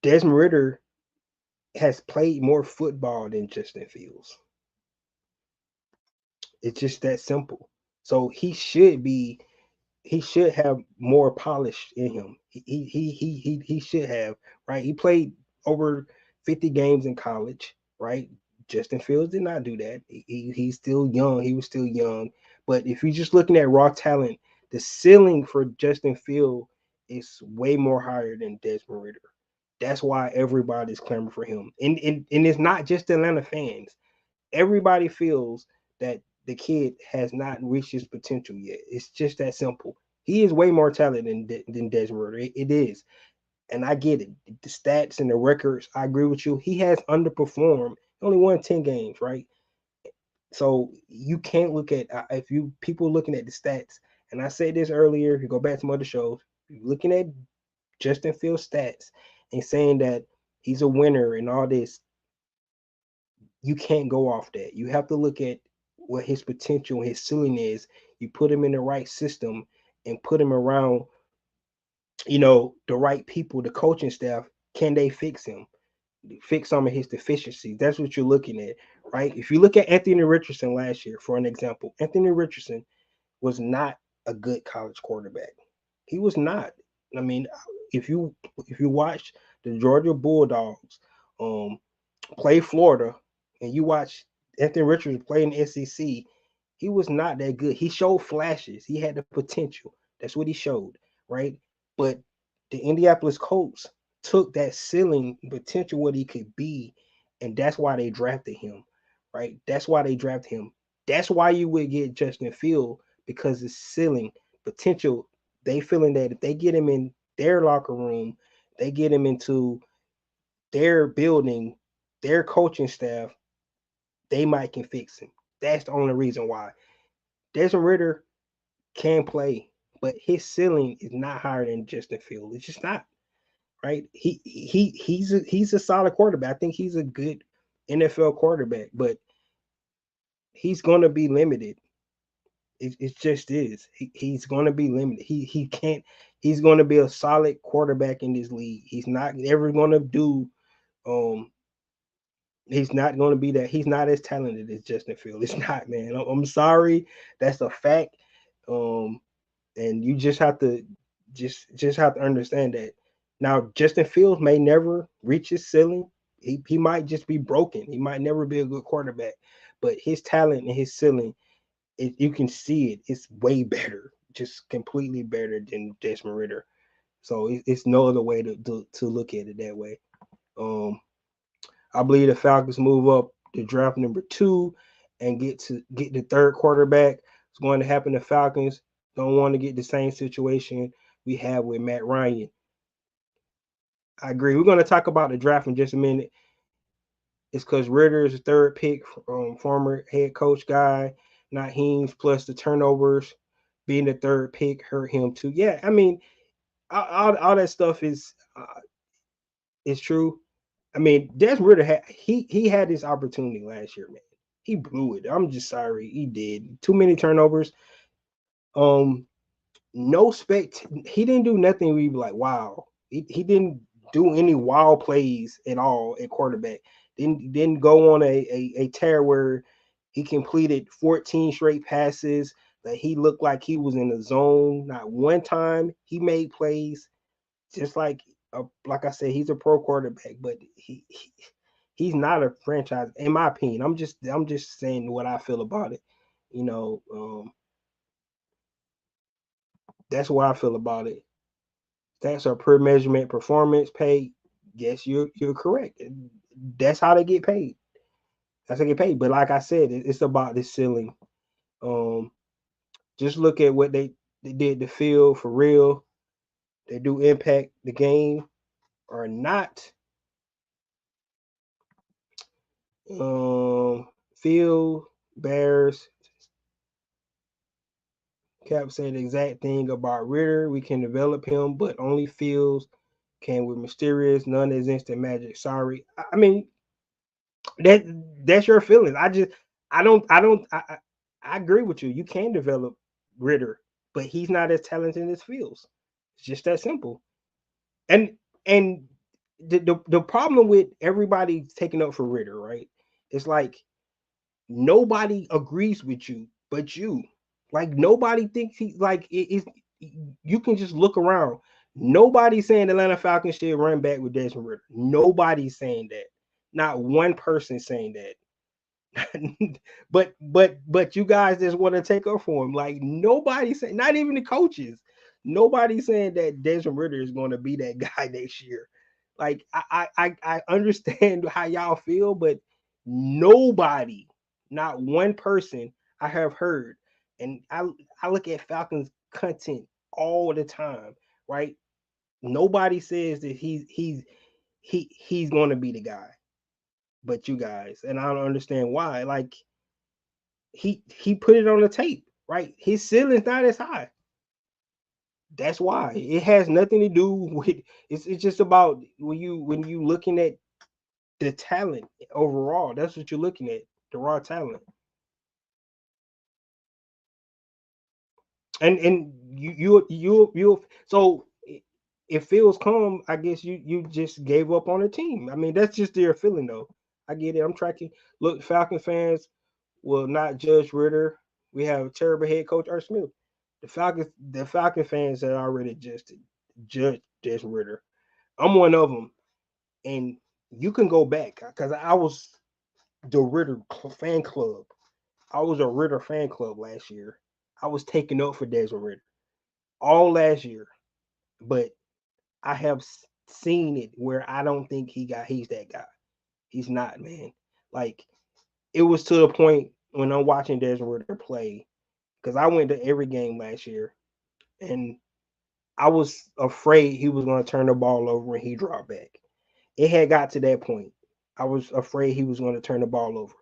Desmond Ritter has played more football than Justin Fields. It's just that simple. So he should have more polish in him. He should have, right. He played over 50 games in college, right. Justin Fields did not do that. He's still young. He was still young. But if you're just looking at raw talent, the ceiling for Justin Fields is way more higher than Desmond Ritter. That's why everybody's clamoring for him. And it's not just Atlanta fans. Everybody feels that the kid has not reached his potential yet. It's just that simple. He is way more talented than Desmond Ritter. It is, and I get it. The stats and the records, I agree with you. He has underperformed. He only won 10 games, right? So you can't look at if you people looking at the stats. And I said this earlier. You go back to some other shows. You're looking at Justin Fields' stats and saying that he's a winner and all this, you can't go off that. You have to look at what his potential, his ceiling is. You put him in the right system and put him around, the right people, the coaching staff. Can they fix him? Fix some of his deficiencies. That's what you're looking at, right? If you look at Anthony Richardson last year, for an example, Anthony Richardson was not a good college quarterback. He was not. I mean, if you watch the Georgia Bulldogs, um, play Florida, and you watch Anthony Richardson play in the SEC, he was not that good. He showed flashes. He had the potential. That's what he showed, right? But the Indianapolis Colts took that ceiling potential, what he could be, and that's why they drafted him, right? That's why they drafted him. That's why you would get Justin Field, because the ceiling potential. They feeling that if they get him in their locker room, they get him into their building, their coaching staff, they might can fix him. That's the only reason why. Desmond Ritter can play, but his ceiling is not higher than Justin Field. It's just not, right. He's a solid quarterback. I think he's a good NFL quarterback, but he's gonna be limited. It just is. He's gonna be limited. He can't. He's gonna be a solid quarterback in this league. He's not ever gonna do um he's not going to be that. He's not as talented as Justin Field. It's not, man. I'm sorry. That's a fact. Um, and you just have to understand that. Now, Justin Fields may never reach his ceiling. He might just be broken. He might never be a good quarterback. But his talent and his ceiling, you can see it. It's way better, just completely better than Desmond Ritter. So it's no other way to look at it that way. Um, I believe the Falcons move up to draft number 2 and get the third quarterback. It's going to happen. The Falcons don't want to get the same situation we have with Matt Ryan. I agree. We're going to talk about the draft in just a minute. It's because Ritter is the third pick, former head coach guy, not Heems, plus the turnovers being the third pick hurt him too. Yeah, I mean, all that stuff is true. I mean, Desmond Ritter he had his opportunity last year, man. He blew it. I'm just sorry, he did too many turnovers. Um, no spect. He didn't do nothing. We be like, wow. He didn't do any wild plays at all at quarterback. Didn't go on a tear where he completed 14 straight passes that he looked like he was in the zone. Not one time he made plays. Just like I said, he's a pro quarterback, but he's not a franchise, in my opinion. I'm just saying what I feel about it. You know, that's what I feel about it. Stats are per measurement, performance pay. Yes, you're correct. That's how they get paid. That's how they get paid. But like I said, it's about the ceiling. Um, just look at what they did the field for real. They do impact the game or not. Field Bears Cap said the exact thing about Ritter. We can develop him, but only Fields can with mysterious, none is instant magic. Sorry. I mean, that that's your feelings. I just I don't I agree with you. You can develop Ritter. but he's not as talented as Fields. It's just that simple. And and the problem with everybody taking up for Ritter, right? It's like nobody agrees with you but you. Like nobody thinks he like it's you can just look around. Nobody's saying the Atlanta Falcons should run back with Desmond Ritter. Nobody's saying that. Not one person saying that. but you guys just want to take up for him. Like nobody saying, not even the coaches. Nobody's saying that Desmond Ritter is going to be that guy next year. Like I understand how y'all feel, but nobody, not one person I have heard, and I look at Falcons content all the time, right? Nobody says that he's going to be the guy, but you guys, and I don't understand why. Like he put it on the tape, right? His ceiling's not as high. That's why. It has nothing to do with it's just about when you looking at the talent overall. That's what you're looking at, the raw talent. And you so if Phil's come, I guess you just gave up on the team. I mean, that's just their feeling though. I get it. I'm tracking. Look, Falcon fans will not judge Ritter. We have a terrible head coach, Art Smith. The Falcon fans that already just judged this Ritter. I'm one of them, and you can go back because I was the Ritter fan club. I was a Ritter fan club last year. I was taking up for Desmond Ritter all last year, but I have seen it where I don't think he's that guy. He's not, man. Like it was to the point when I'm watching Desmond Ritter play because I went to every game last year, and I was afraid he was going to turn the ball over when he dropped back. It had got to that point. I was afraid he was going to turn the ball over.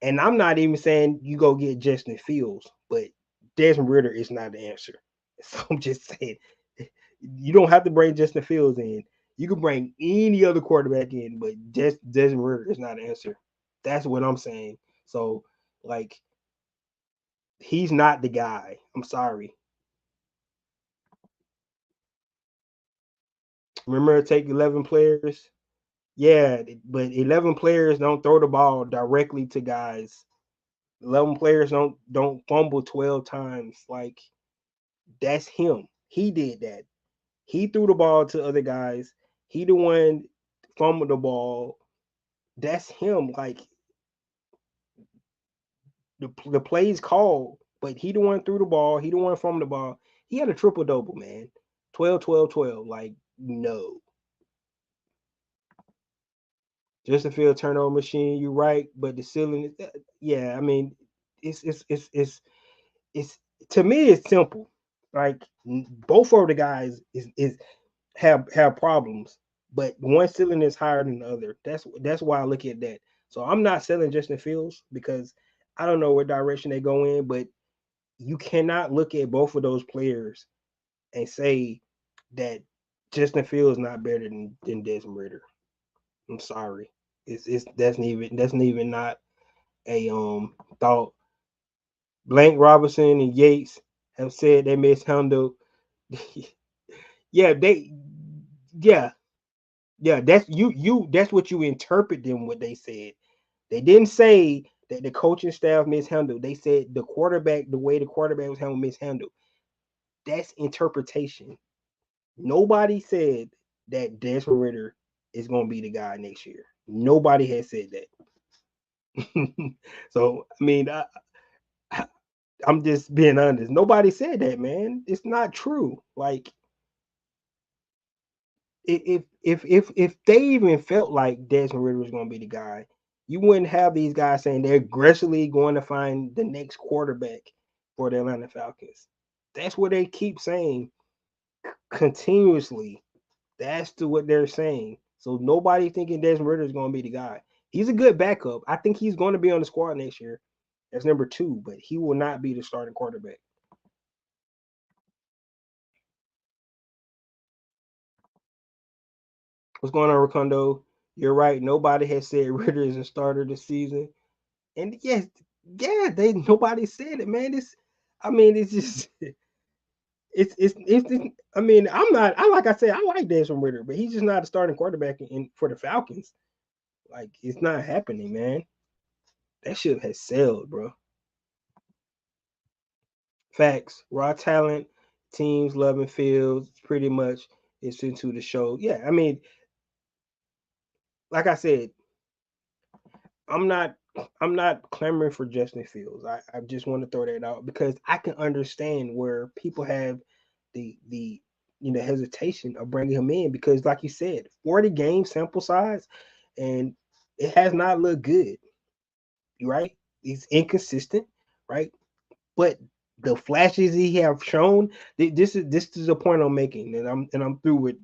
And I'm not even saying you go get Justin Fields, but Desmond Ritter is not the answer. So I'm just saying you don't have to bring Justin Fields in. You can bring any other quarterback in, but Desmond Ritter is not the answer. That's what I'm saying. So like he's not the guy. I'm sorry. Remember, take 11 players. Yeah, but 11 players don't throw the ball directly to guys. 11 players don't fumble 12 times. Like that's him. He did that. He threw the ball to other guys. He the one fumbled the ball. That's him. Like the plays called, but he the one threw the ball. He the one fumbled the ball. He had a triple double, man. 12, 12, 12. Like no. Just a field turnover machine. You're right, but the ceiling. Yeah, I mean, it's to me it's simple. Like both of the guys is have problems, but one ceiling is higher than the other. That's why I look at that. So I'm not selling Justin Fields because I don't know what direction they go in, but you cannot look at both of those players and say that Justin Fields not better than Desmond Ritter. I'm sorry. It's that's even not a thought. Blank Robinson and Yates have said they mishandled. Yeah, yeah, yeah. That's what you interpret them what they said. They didn't say that the coaching staff mishandled. They said the way the quarterback was handled mishandled. That's interpretation. Nobody said that Desmond Ritter is going to be the guy next year. Nobody has said that. So I mean, I'm just being honest. Nobody said that, man. It's not true. Like if they even felt like Desmond Ritter was going to be the guy, you wouldn't have these guys saying they're aggressively going to find the next quarterback for the Atlanta Falcons. That's what they keep saying continuously. That's what they're saying. So nobody thinking Desmond Ritter is going to be the guy. He's a good backup. I think he's going to be on the squad next year as number 2, but he will not be the starting quarterback. What's going on, Rakundo? You're right. Nobody has said Ritter is a starter this season. And yes, yeah, they nobody said it, man. I mean, it's just I mean, I'm not. I like I said, I like Desmond Ritter, but he's just not a starting quarterback for the Falcons. Like it's not happening, man. That ship has sailed, bro. Facts, raw talent, teams loving fields, pretty much it's into the show. Yeah, I mean, like I said, I'm not I'm not clamoring for Justin Fields. I just want to throw that out because I can understand where people have the hesitation of bringing him in because like you said, 40 game sample size and it has not looked good, right? He's inconsistent, right? But the flashes he have shown, this is a point I'm making, and I'm through with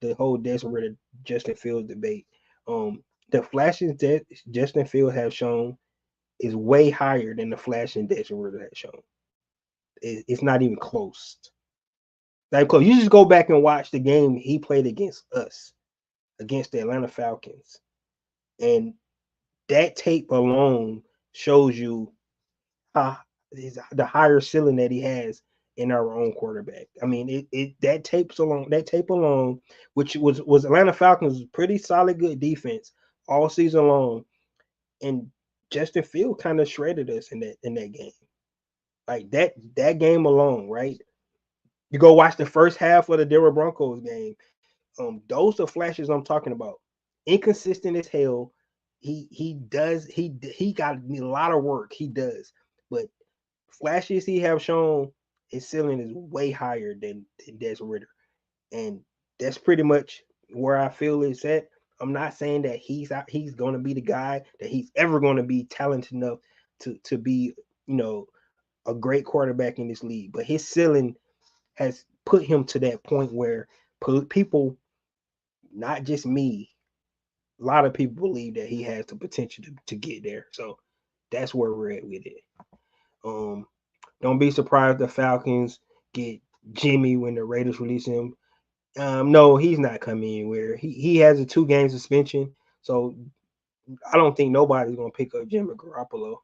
the whole Desmond Ritter Justin Fields debate. The flashes that Justin Fields have shown is way higher than the flashes Desmond Ritter has shown. It's not even close. Like close. You just go back and watch the game he played against us, against the Atlanta Falcons, and that tape alone shows you uh, the higher ceiling that he has in our own quarterback. I mean, that tape alone, which was Atlanta Falcons pretty solid, good defense all season long, and Justin Field kind of shredded us in that game. Like that game alone, right? You go watch the first half of the Denver Broncos game. Those are flashes I'm talking about. Inconsistent as hell. He got a lot of work. He does, but flashes he have shown his ceiling is way higher than Des Ritter, and that's pretty much where I feel it's at. I'm not saying that he's going to be the guy that he's ever going to be talented enough to be a great quarterback in this league, but his ceiling has put him to that point where people, not just me, a lot of people believe that he has the potential to get there. So that's where we're at with it. Um, Don't be surprised the Falcons get Jimmy when the Raiders release him. No, he's not coming anywhere. He has a 2-game suspension, so I don't think nobody's gonna pick up Jimmy Garoppolo.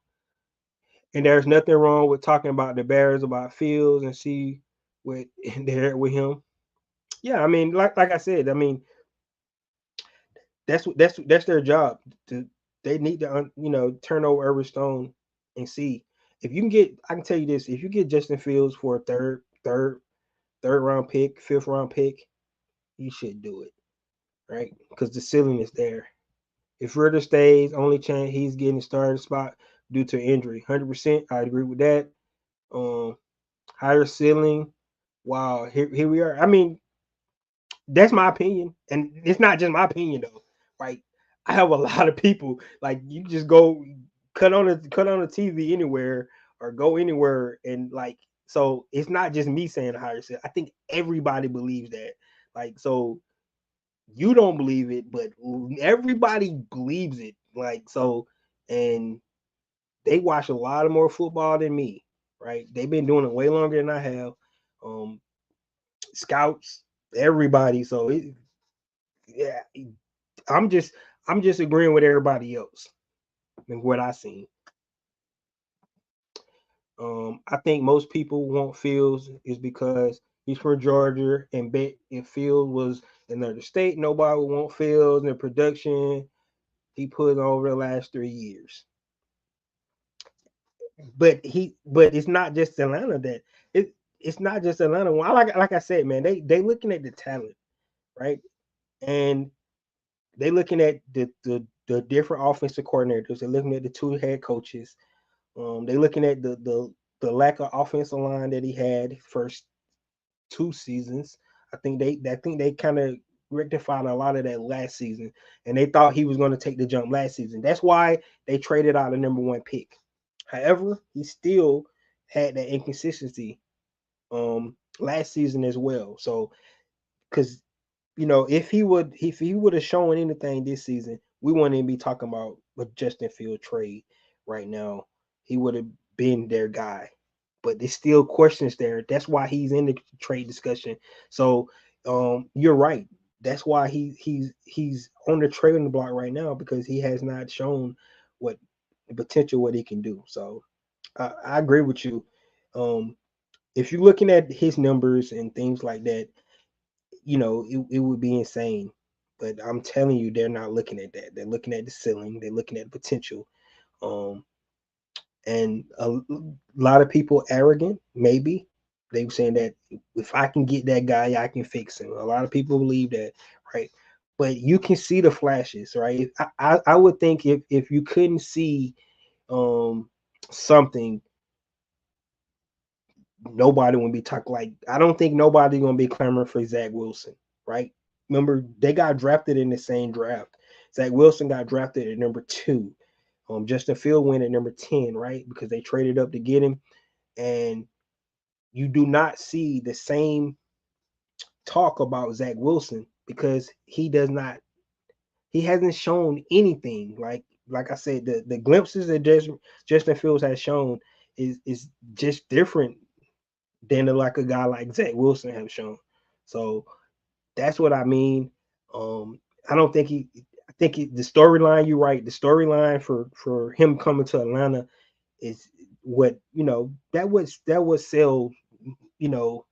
And there's nothing wrong with talking about the Bears about Fields and see what they're with him. Yeah, I mean, like I said, I mean that's their job. They need to turn over every stone and see if you can get. I can tell you this: if you get Justin Fields for a third round pick, 5th round pick, you should do it, right? Because the ceiling is there. If Ritter stays, only chance he's getting a starting spot due to injury. 100%, I agree with that. Um, Higher ceiling. Wow, here we are. I mean, that's my opinion, and it's not just my opinion though. Right? I have a lot of people like you just go cut on the TV anywhere or go anywhere and like so it's not just me saying a higher ceiling. I think everybody believes that. Like so you don't believe it, but everybody believes it. Like so, and they watch a lot of more football than me, right? They've been doing it way longer than I have. Um, Scouts, everybody. So yeah, I'm just I'm just agreeing with everybody else and what I seen. I think most people want Fields is because he's from Georgia, and bet if Fields was in another state, nobody would want Fields and the production he put over the last 3 years. But it's not just Atlanta that it's not just Atlanta. Well, like I said, man, they looking at the talent, right? And they looking at the different offensive coordinators. They're looking at the 2 head coaches. They looking at the lack of offensive line that he had first 2 seasons. I think they kind of rectified a lot of that last season, and they thought he was going to take the jump last season. That's why they traded out the number 1 pick. However, he still had that inconsistency last season as well. So because if he would have shown anything this season, we wouldn't even be talking about a Justin Field trade right now. He would have been their guy. But there's still questions there. That's why he's in the trade discussion. So you're right. That's why he's on the trading block right now because he has not shown what the potential what he can do. So I agree with you. Um, if you're looking at his numbers and things like that, it would be insane. But I'm telling you, they're not looking at that. They're looking at the ceiling. They're looking at the potential. Um, and a lot of people arrogant, maybe they were saying that if I can get that guy, I can fix him. A lot of people believe that, right? But you can see the flashes, right? I would think if you couldn't see something, nobody would be talking. Like, I don't think nobody gonna be clamoring for Zach Wilson, right? Remember, they got drafted in the same draft. Zach Wilson got drafted at number 2. Justin Field went at number 10, right? Because they traded up to get him. And you do not see the same talk about Zach Wilson because he hasn't shown anything. Like I said, the glimpses that Justin Fields has shown is just different than like a guy like Zach Wilson has shown. So that's what I mean. I don't think I think the storyline, you're right. The storyline for him coming to Atlanta is what that would sell, you know,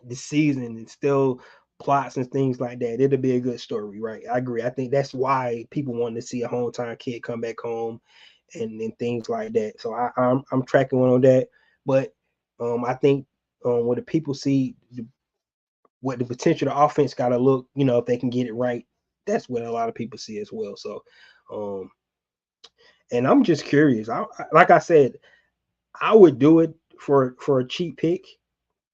the season and still plots and things like that. It'll be a good story, right? I agree. I think that's why people want to see a hometown kid come back home and things like that. So I'm tracking one on that. But I think when the people see what the potential of the offense got to look, if they can get it right, that's what a lot of people see as well. So, and I'm just curious. Like I said, I would do it for a cheap pick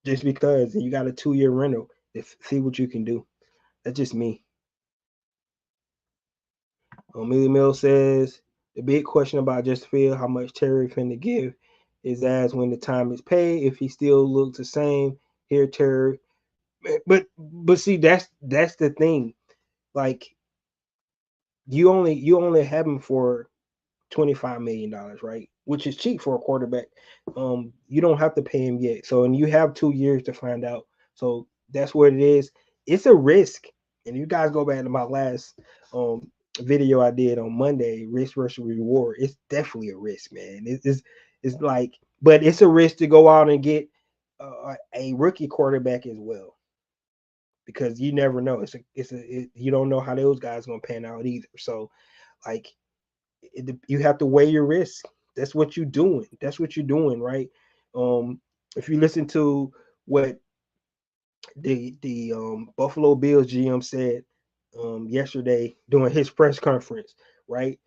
just because you got a 2-year rental to see what you can do. That's just me. Millie Mill says the big question about Justin Field, how much Terry finna give, is as when the time is paid. If he still looks the same, here Terry. But see, that's the thing. Like, you only have him for $25 million, right? Which is cheap for a quarterback. You don't have to pay him yet. So, and you have 2 years to find out. So that's what it is. It's a risk. And you guys go back to my last video I did on Monday, risk versus reward. It's definitely a risk, man. It's like, but it's a risk to go out and get a rookie quarterback as well, because you never know. You don't know how those guys gonna pan out either. So, like, you have to weigh your risk. That's what you're doing. That's what you're doing, right? If you listen to what the Buffalo Bills GM said yesterday during his press conference, right?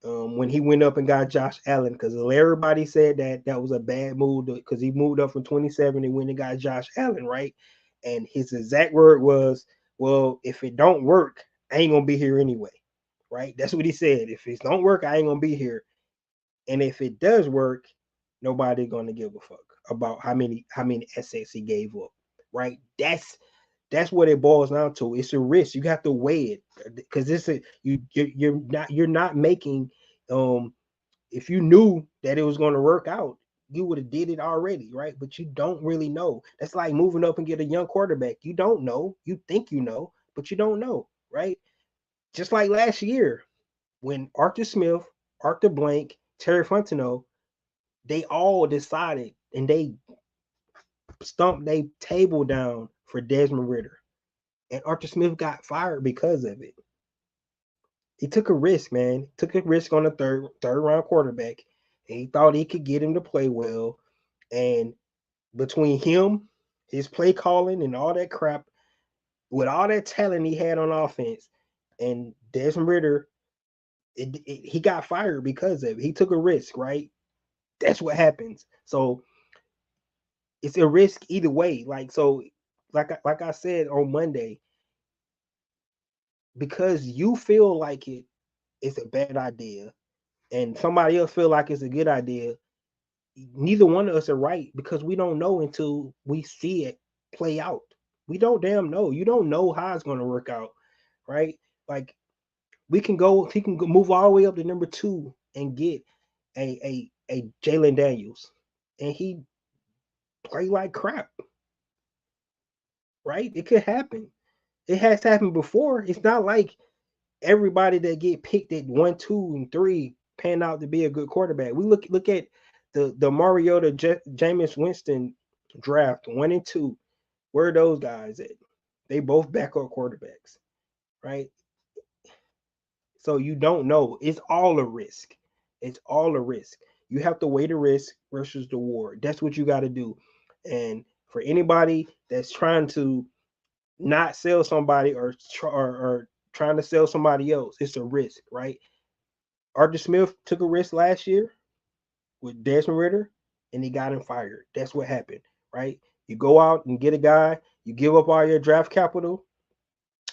When he went up and got Josh Allen, because everybody said that was a bad move because he moved up from 27 and went and got Josh Allen, right? And his exact word was, "Well, if it don't work, I ain't gonna be here anyway." Right? That's what he said. If it don't work, I ain't gonna be here. And if it does work, nobody gonna give a fuck about how many assets he gave up. Right? That's what it boils down to. It's a risk. You have to weigh it because you're not making if you knew that it was going to work out, you would have did it already, right? But you don't really know. That's like moving up and get a young quarterback. You don't know. You think you know, but you don't know, right? Just like last year when Arthur Smith, Arthur Blank, Terry Fontenot, they all decided and they stumped their table down for Desmond Ritter. And Arthur Smith got fired because of it. He took a risk, man. Took a risk on a third round quarterback. And he thought he could get him to play well. And between him, his play calling and all that crap, with all that talent he had on offense, and Desmond Ritter, he got fired because of it. He took a risk, right? That's what happens. So it's a risk either way. Like I said on Monday, because you feel like it's a bad idea, and somebody else feel like it's a good idea, neither one of us are right because we don't know until we see it play out. We don't damn know. You don't know how it's going to work out, right? Like, he can go move all the way up to number 2 and get a Jalen Daniels, and he play like crap, right? It could happen. It has happened before. It's not like everybody that get picked at 1, 2, and 3 pan out to be a good quarterback. We look at the Mariota Jameis Winston draft 1 and 2, where are those guys at? They both backup quarterbacks, right? So you don't know. It's all a risk. It's all a risk. You have to weigh the risk versus the reward. That's what you got to do. And for anybody that's trying to not sell somebody or trying to sell somebody else, it's a risk, right? Arthur Smith took a risk last year with Desmond Ritter, and he got him fired. That's what happened, right? You go out and get a guy, you give up all your draft capital,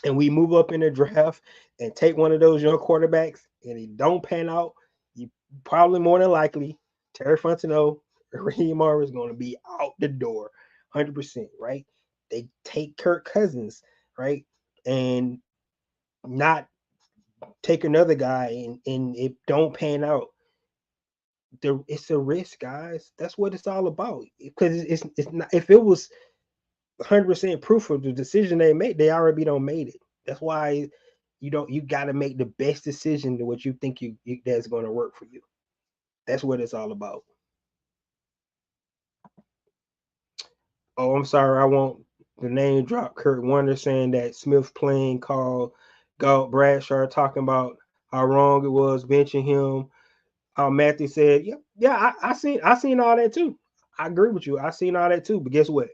and we move up in the draft and take one of those young quarterbacks, and he don't pan out, you probably more than likely Terry Fontenot or Raheem Morris is going to be out the door, 100%, right? They take Kirk Cousins, right, and not take another guy, and it don't pan out. It's a risk, guys. That's what it's all about. Because it's not. If it was 100% proof of the decision they made, they already don't made it. That's why you got to make the best decision to what you think you that's going to work for you. That's what it's all about. Oh, I'm sorry, I won't the name drop Kurt Warner saying that Smith playing called Galt Bradshaw talking about how wrong it was benching him. How Matthew said, yeah, I seen all that too. I agree with you. I seen all that too. But guess what?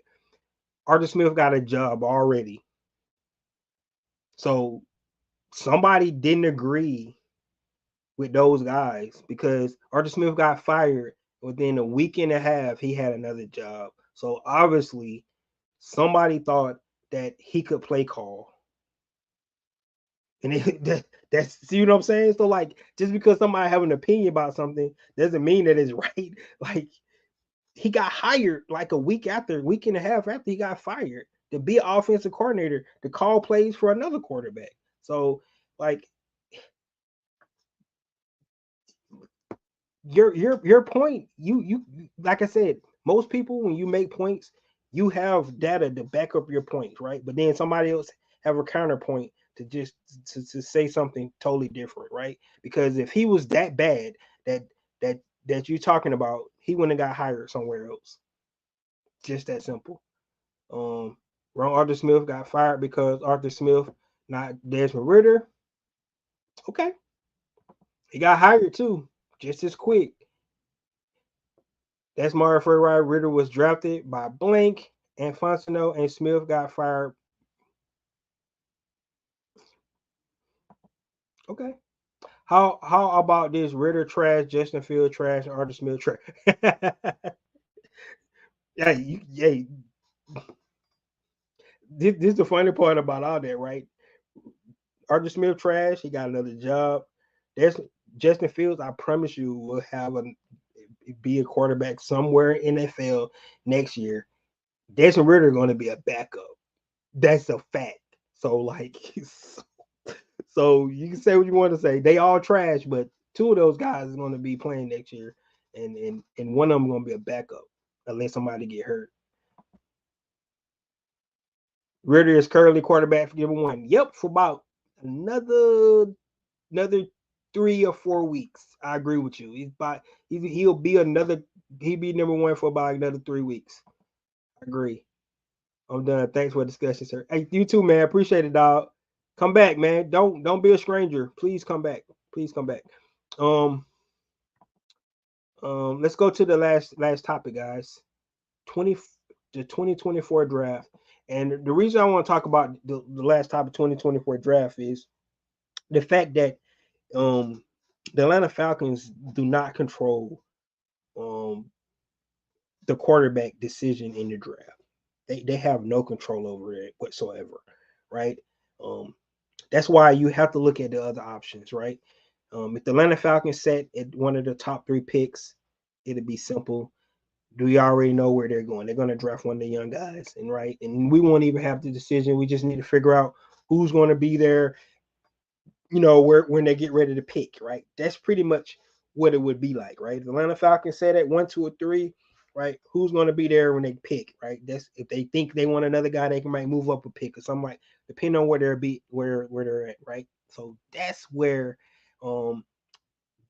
Arthur Smith got a job already. So somebody didn't agree with those guys because Arthur Smith got fired within a week and a half. He had another job. So obviously somebody thought that he could play call. And that's see what I'm saying? So like just because somebody have an opinion about something doesn't mean that it's right. Like he got hired like week and a half after he got fired to be an offensive coordinator to call plays for another quarterback. So like your point, you like I said, most people when you make points, you have data to back up your points, right? But then somebody else have a counterpoint to just to say something totally different, right? Because if he was that bad that that that you're talking about, he wouldn't have got hired somewhere else. Just that simple. Um, Ron Arthur Smith got fired because Arthur Smith, not Desmond Ritter. Okay, he got hired too, just as quick. That's my refer right. Ritter was drafted by blank, and Fontenot and Smith got fired. Okay. How about this? Ritter trash, Justin Field trash, and Arthur Smith trash. Yeah, yeah. This is the funny part about all that, right? Arthur Smith trash. He got another job. That's Justin Fields. I promise you will have a be a quarterback somewhere in NFL next year. Desmond Ritter going to be a backup. That's a fact. So like, so you can say what you want to say. They all trash, but two of those guys are going to be playing next year, and one of them going to be a backup unless somebody get hurt. Ritter is currently quarterback for number one. Yep, for about another another 3 or 4 weeks. I agree with you. He'll be he'll be number one for about another 3 weeks. I agree. I'm done. Thanks for the discussion, sir. Hey, you too, man. Appreciate it, dog. Come back, man. Don't be a stranger. Please come back. Please come back. Um, let's go to the last topic, guys. 20 the 2024 draft. And the reason I want to talk about the last topic 2024 draft is the fact that the Atlanta Falcons do not control um the quarterback decision in the draft. They have no control over it whatsoever, right? Um, that's why you have to look at the other options, right? If the Atlanta Falcons set at one of the top three picks, it'd be simple. Do you already know where they're going? They're going to draft one of the young guys, and right, and we won't even have the decision. We just need to figure out who's going to be there. Where when they get ready to pick, right? That's pretty much what it would be like, right? The Atlanta Falcons said at 1, 2, or 3, right? Who's going to be there when they pick, right? That's if they think they want another guy, they might move up a pick or something like, depending on where they're at, right? So that's where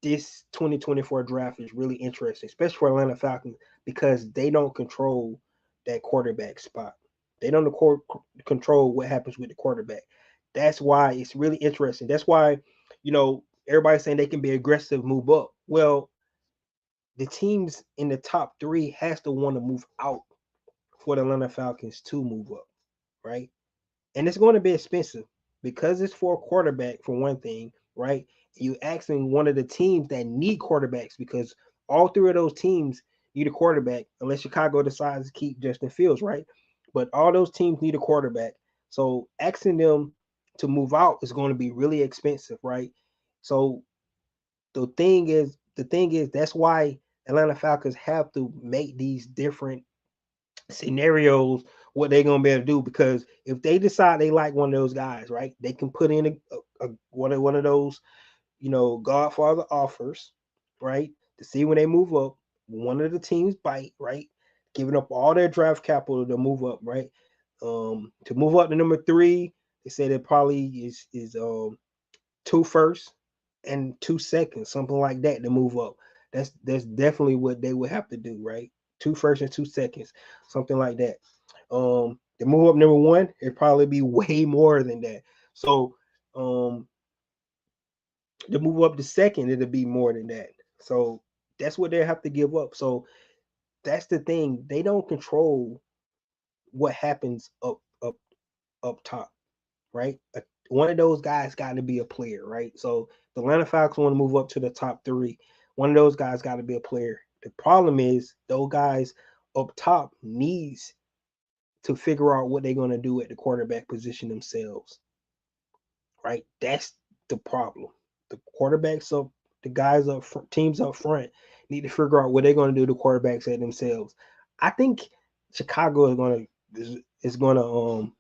this 2024 draft is really interesting, especially for Atlanta Falcons because they don't control that quarterback spot. They don't control what happens with the quarterback. That's why it's really interesting. That's why, everybody's saying they can be aggressive, move up. Well, the teams in the top three has to want to move out for the Atlanta Falcons to move up, right? And it's going to be expensive because it's for a quarterback for one thing, right? You asking one of the teams that need quarterbacks because all three of those teams need a quarterback unless Chicago decides to keep Justin Fields, right? But all those teams need a quarterback. So asking them to move out is going to be really expensive, right? So the thing is that's why Atlanta Falcons have to make these different scenarios what they're gonna be able to do because if they decide they like one of those guys, right, they can put in one of those, Godfather offers, right, to see when they move up. One of the teams bite, right, giving up all their draft capital to move up, right, to move up to number three. They said it probably is 2 firsts and 2 seconds, something like that, to move up. That's definitely what they would have to do, right? 2 firsts and 2 seconds, something like that. To move up number one, it'd probably be way more than that. So to move up to second, it'll be more than that. So that's what they have to give up. So that's the thing. They don't control what happens up top, right? One of those guys got to be a player, right? So the Atlanta Falcons want to move up to the top three. One of those guys got to be a player. The problem is those guys up top needs to figure out what they're going to do at the quarterback position themselves, right? That's the problem. The quarterbacks up, the guys up front, teams up front need to figure out what they're going to do to quarterbacks at themselves. I think Chicago is going to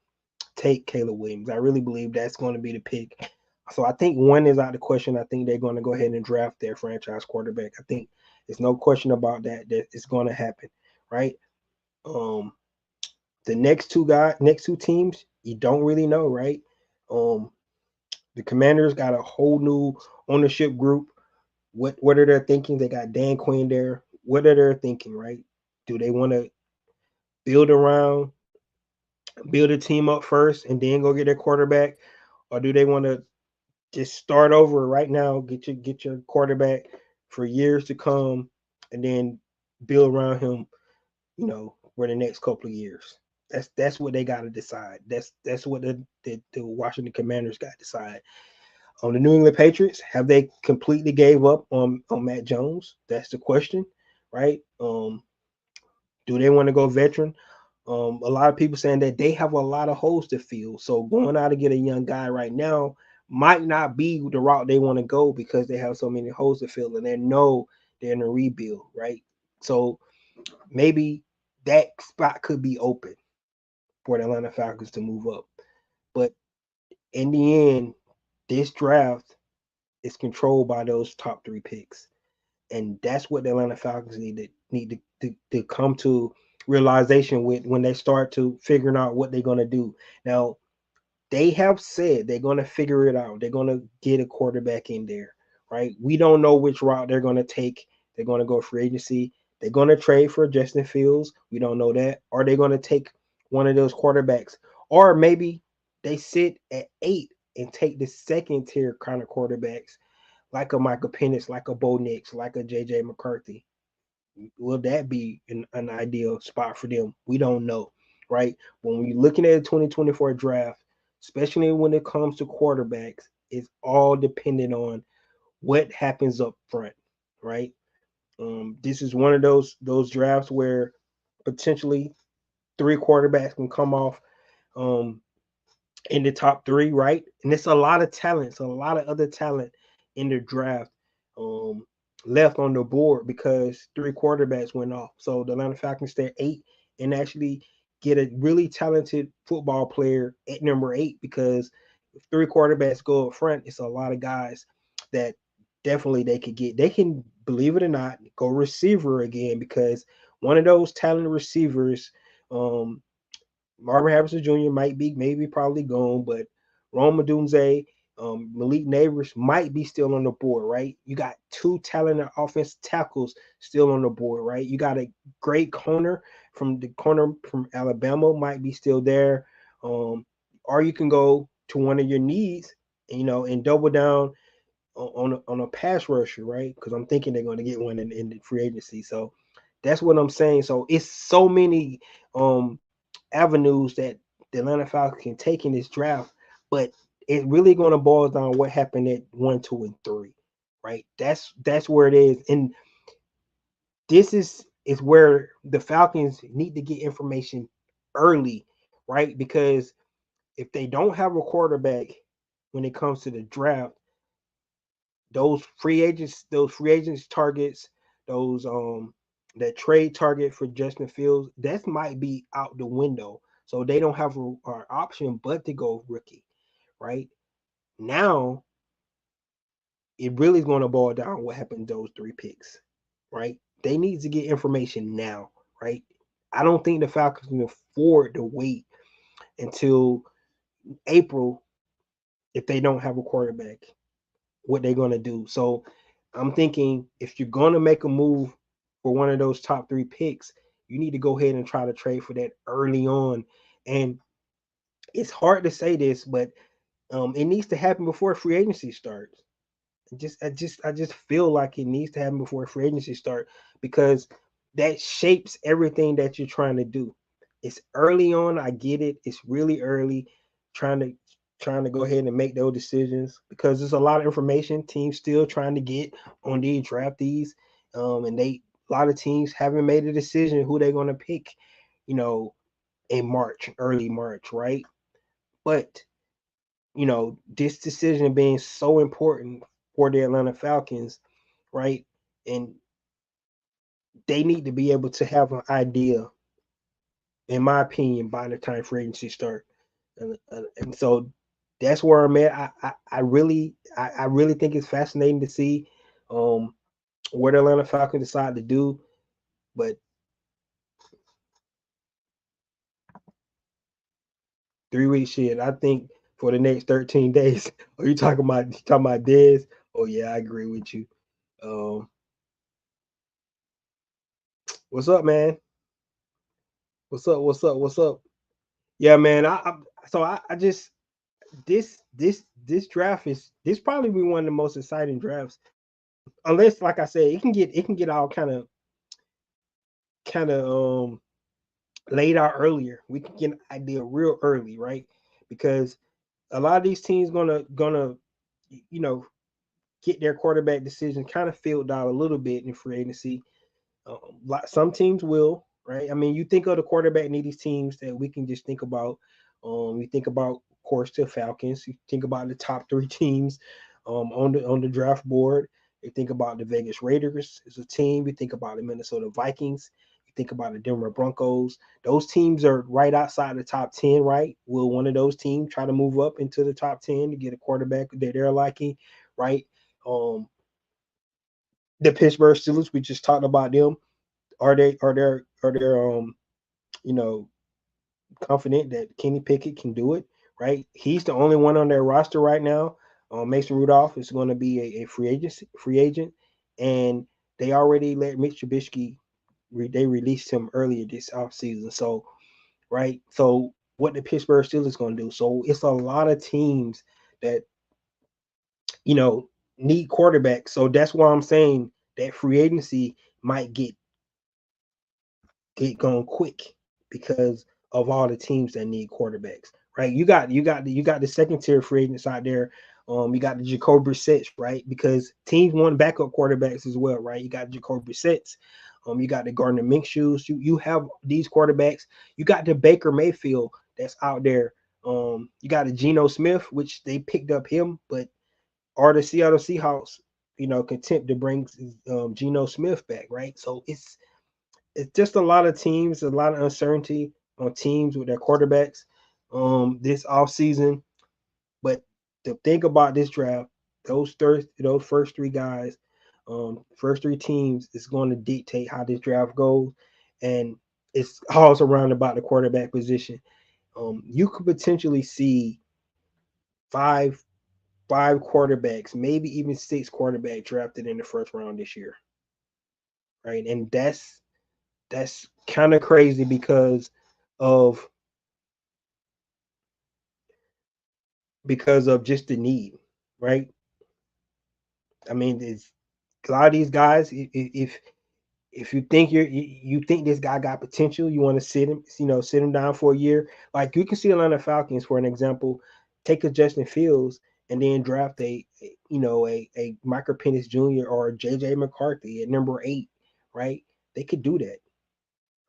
take Caleb Williams. I really believe that's going to be the pick. So I think one is out of the question. I think they're going to go ahead and draft their franchise quarterback. I think there's no question about that. That it's going to happen, right? Um, the next two teams, you don't really know, right? Um, the Commanders got a whole new ownership group. What are they thinking? They got Dan Quinn there. What are they thinking, right? Do they want to build around, build a team up first, and then go get their quarterback, or do they want to just start over right now, get your quarterback for years to come, and then build around him, for the next couple of years? That's what they got to decide. That's what the Washington Commanders got to decide. On the New England Patriots, have they completely gave up on Matt Jones? That's the question, right? Do they want to go veteran? A lot of people saying that they have a lot of holes to fill. So going out to get a young guy right now might not be the route they want to go because they have so many holes to fill and they know they're in a rebuild, right? So maybe that spot could be open for the Atlanta Falcons to move up. But in the end, this draft is controlled by those top three picks. And that's what the Atlanta Falcons need to come to realization with when they start to figuring out what they're gonna do. Now they have said they're gonna figure it out. They're gonna get a quarterback in there, right? We don't know which route they're gonna take. They're gonna go free agency. They're gonna trade for Justin Fields. We don't know that. Are they gonna take one of those quarterbacks? Or maybe they sit at 8 and take the second tier kind of quarterbacks like a Michael Penix, like a Bo Nix, like a JJ McCarthy. Will that be an ideal spot for them? We don't know, right? When we're looking at the 2024 draft, especially when it comes to quarterbacks, it's all dependent on what happens up front, right? This is one of those drafts where potentially three quarterbacks can come off um, in the top three, right? And it's a lot of talent, it's a lot of other talent in the draft um, left on the board because three quarterbacks went off. So the Atlanta Falcons stay at 8 and actually get a really talented football player at number 8 because if three quarterbacks go up front, it's a lot of guys that definitely they could get. They can, believe it or not, go receiver again because one of those talented receivers, um, Marvin Harrison Jr. might be maybe probably gone, but Rome Odunze, Malik Neighbors might be still on the board, right? You got two talented offensive tackles still on the board, right? You got a great corner from the corner from Alabama might be still there. Or you can go to one of your needs, and double down on a pass rusher, right? Because I'm thinking they're going to get one in the free agency. So that's what I'm saying. So it's so many avenues that the Atlanta Falcons can take in this draft, but it's really going to boil down what happened at 1, 2, and 3, right? That's where it is, and this is where the Falcons need to get information early, right? Because if they don't have a quarterback when it comes to the draft, those free agents targets, those that trade target for Justin Fields, that might be out the window. So they don't have an option but to go rookie, right? Now it really is going to boil down what happened to those 3 picks, right? They need to get information now, right? I don't think the Falcons can afford to wait until April if they don't have a quarterback. What they're going to do. So I'm thinking if you're going to make a move for one of those top 3 picks, you need to go ahead and try to trade for that early on. And it's hard to say this, but it needs to happen before free agency starts. I just feel like it needs to happen before free agency start because that shapes everything that you're trying to do. It's early on, I get it. It's really early, trying to trying to go ahead and make those decisions because there's a lot of information teams still trying to get on these draftees, and a lot of teams haven't made a decision who they're going to pick, you know, in March, early March, right? But this decision being so important for the Atlanta Falcons, right? And they need to be able to have an idea, in my opinion, by the time free agency start. And so that's where I'm at. I really think it's fascinating to see um, what the Atlanta Falcons decide to do. But 3 week shit, I think for the next 13 days. Are you talking about Dez? Oh yeah, I agree with you. Um, what's up, man? What's up? What's up? What's up? Yeah, man. I just this draft is this probably be one of the most exciting drafts. Unless, like I said, it can get all kind of laid out earlier. We can get an idea real early, right? Because a lot of these teams gonna you know get their quarterback decision kind of filled out a little bit in free agency. Some teams will, right? I mean, you think of the quarterback needy teams that we can just think about. You think about, of course, the Falcons. You think about the top 3 teams on the draft board. You think about the Vegas Raiders as a team. You think about the Minnesota Vikings. You think about the Denver Broncos. Those teams are right outside the top 10, right? Will one of those teams try to move up into the top 10 to get a quarterback that they're liking, right? Um, the Pittsburgh Steelers, we just talked about them. Are they you know confident that Kenny Pickett can do it? Right, he's the only one on their roster right now. Mason Rudolph is going to be a free agent, and they already let Mitch Trubisky. They released him earlier this offseason. So right, so what the Pittsburgh Steelers going to do? So it's a lot of teams that you know need quarterbacks. So that's why I'm saying that free agency might get going quick because of all the teams that need quarterbacks, right? You got the second tier free agents out there. You got the Jacoby Brissett's, right? Because teams want backup quarterbacks as well, right? You got Jacoby Brissett's. You got the Gardner Minshew's. You have these quarterbacks. You got the Baker Mayfield that's out there. You got the Geno Smith, which they picked up him, but are the Seattle Seahawks, content to bring Geno Smith back, right? So it's just a lot of teams, a lot of uncertainty on teams with their quarterbacks this offseason. But to think about this draft, those first 3 guys, first 3 teams is going to dictate how this draft goes. And it's all surrounded about the quarterback position. You could potentially see five five quarterbacks, maybe even 6 quarterbacks drafted in the first round this year. Right. And that's kind of crazy of because of just the need, right? I mean, it's a lot of these guys. If you think you think this guy got potential, you want to sit him down for a year. Like you can see Atlanta Falcons, for an example, take a Justin Fields and then draft a Michael Penix Jr. or JJ McCarthy at number 8, right? They could do that,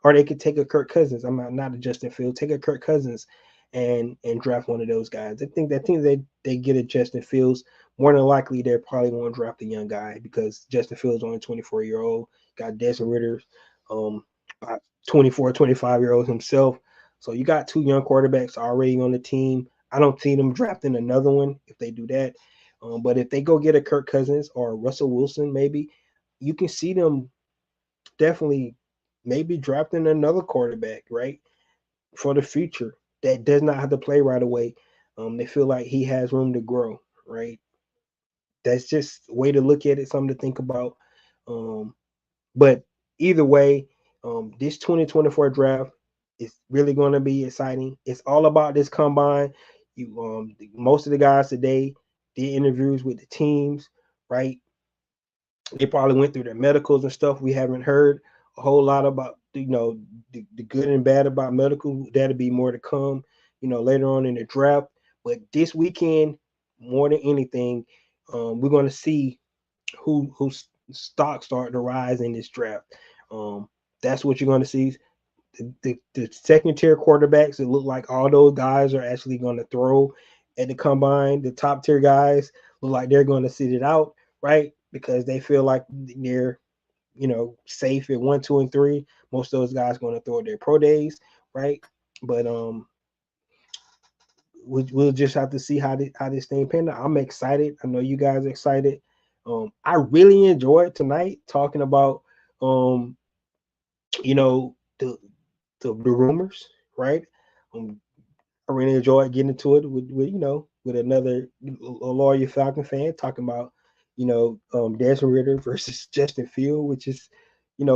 or they could take a Kirk Cousins. I'm not a Justin Fields. Take a Kirk Cousins and draft one of those guys. I think they get a Justin Fields. More than likely, they're probably going to draft a young guy because Justin Fields only 24-year-old. Got Desmond Ritter, um, 24, 25-year-old himself. So you got 2 young quarterbacks already on the team. I don't see them drafting another one if they do that. But if they go get a Kirk Cousins or Russell Wilson, maybe you can see them definitely maybe drafting another quarterback, right, for the future that does not have to play right away. They feel like he has room to grow, right? That's just a way to look at it, something to think about. Um, but either way, this 2024 draft is really going to be exciting. It's all about this combine. Most of the guys today did interviews with the teams, right? They probably went through their medicals and stuff. We haven't heard a whole lot about the good and bad about medical. That'll be more to come, later on in the draft. But this weekend, more than anything, we're going to see whose stocks start to rise in this draft. Um, that's what you're going to see. The second tier quarterbacks, it look like all those guys are actually going to throw at the combine. The top tier guys look like they're going to sit it out, right? Because they feel like they're safe at 1, 2, and 3. Most of those guys going to throw at their pro days, right? But we'll just have to see how this thing pan out. I'm excited. I know you guys are excited. I really enjoyed tonight talking about um, you know, the the rumors, right? Um, I really enjoyed getting into it with another a loyal Falcon fan talking about Desmond Ritter versus Justin Field, which is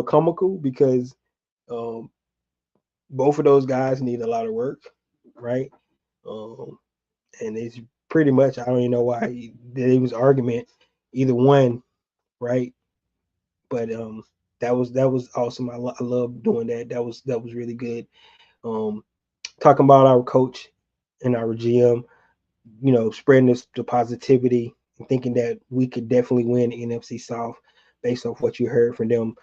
comical because um, both of those guys need a lot of work, right? Um, and it's pretty much I don't even know why there was argument either one, right? But that was awesome. I love doing that. That was really good. Um, Talking about our coach and our GM, spreading the positivity and thinking that we could definitely win the NFC South based off what you heard from them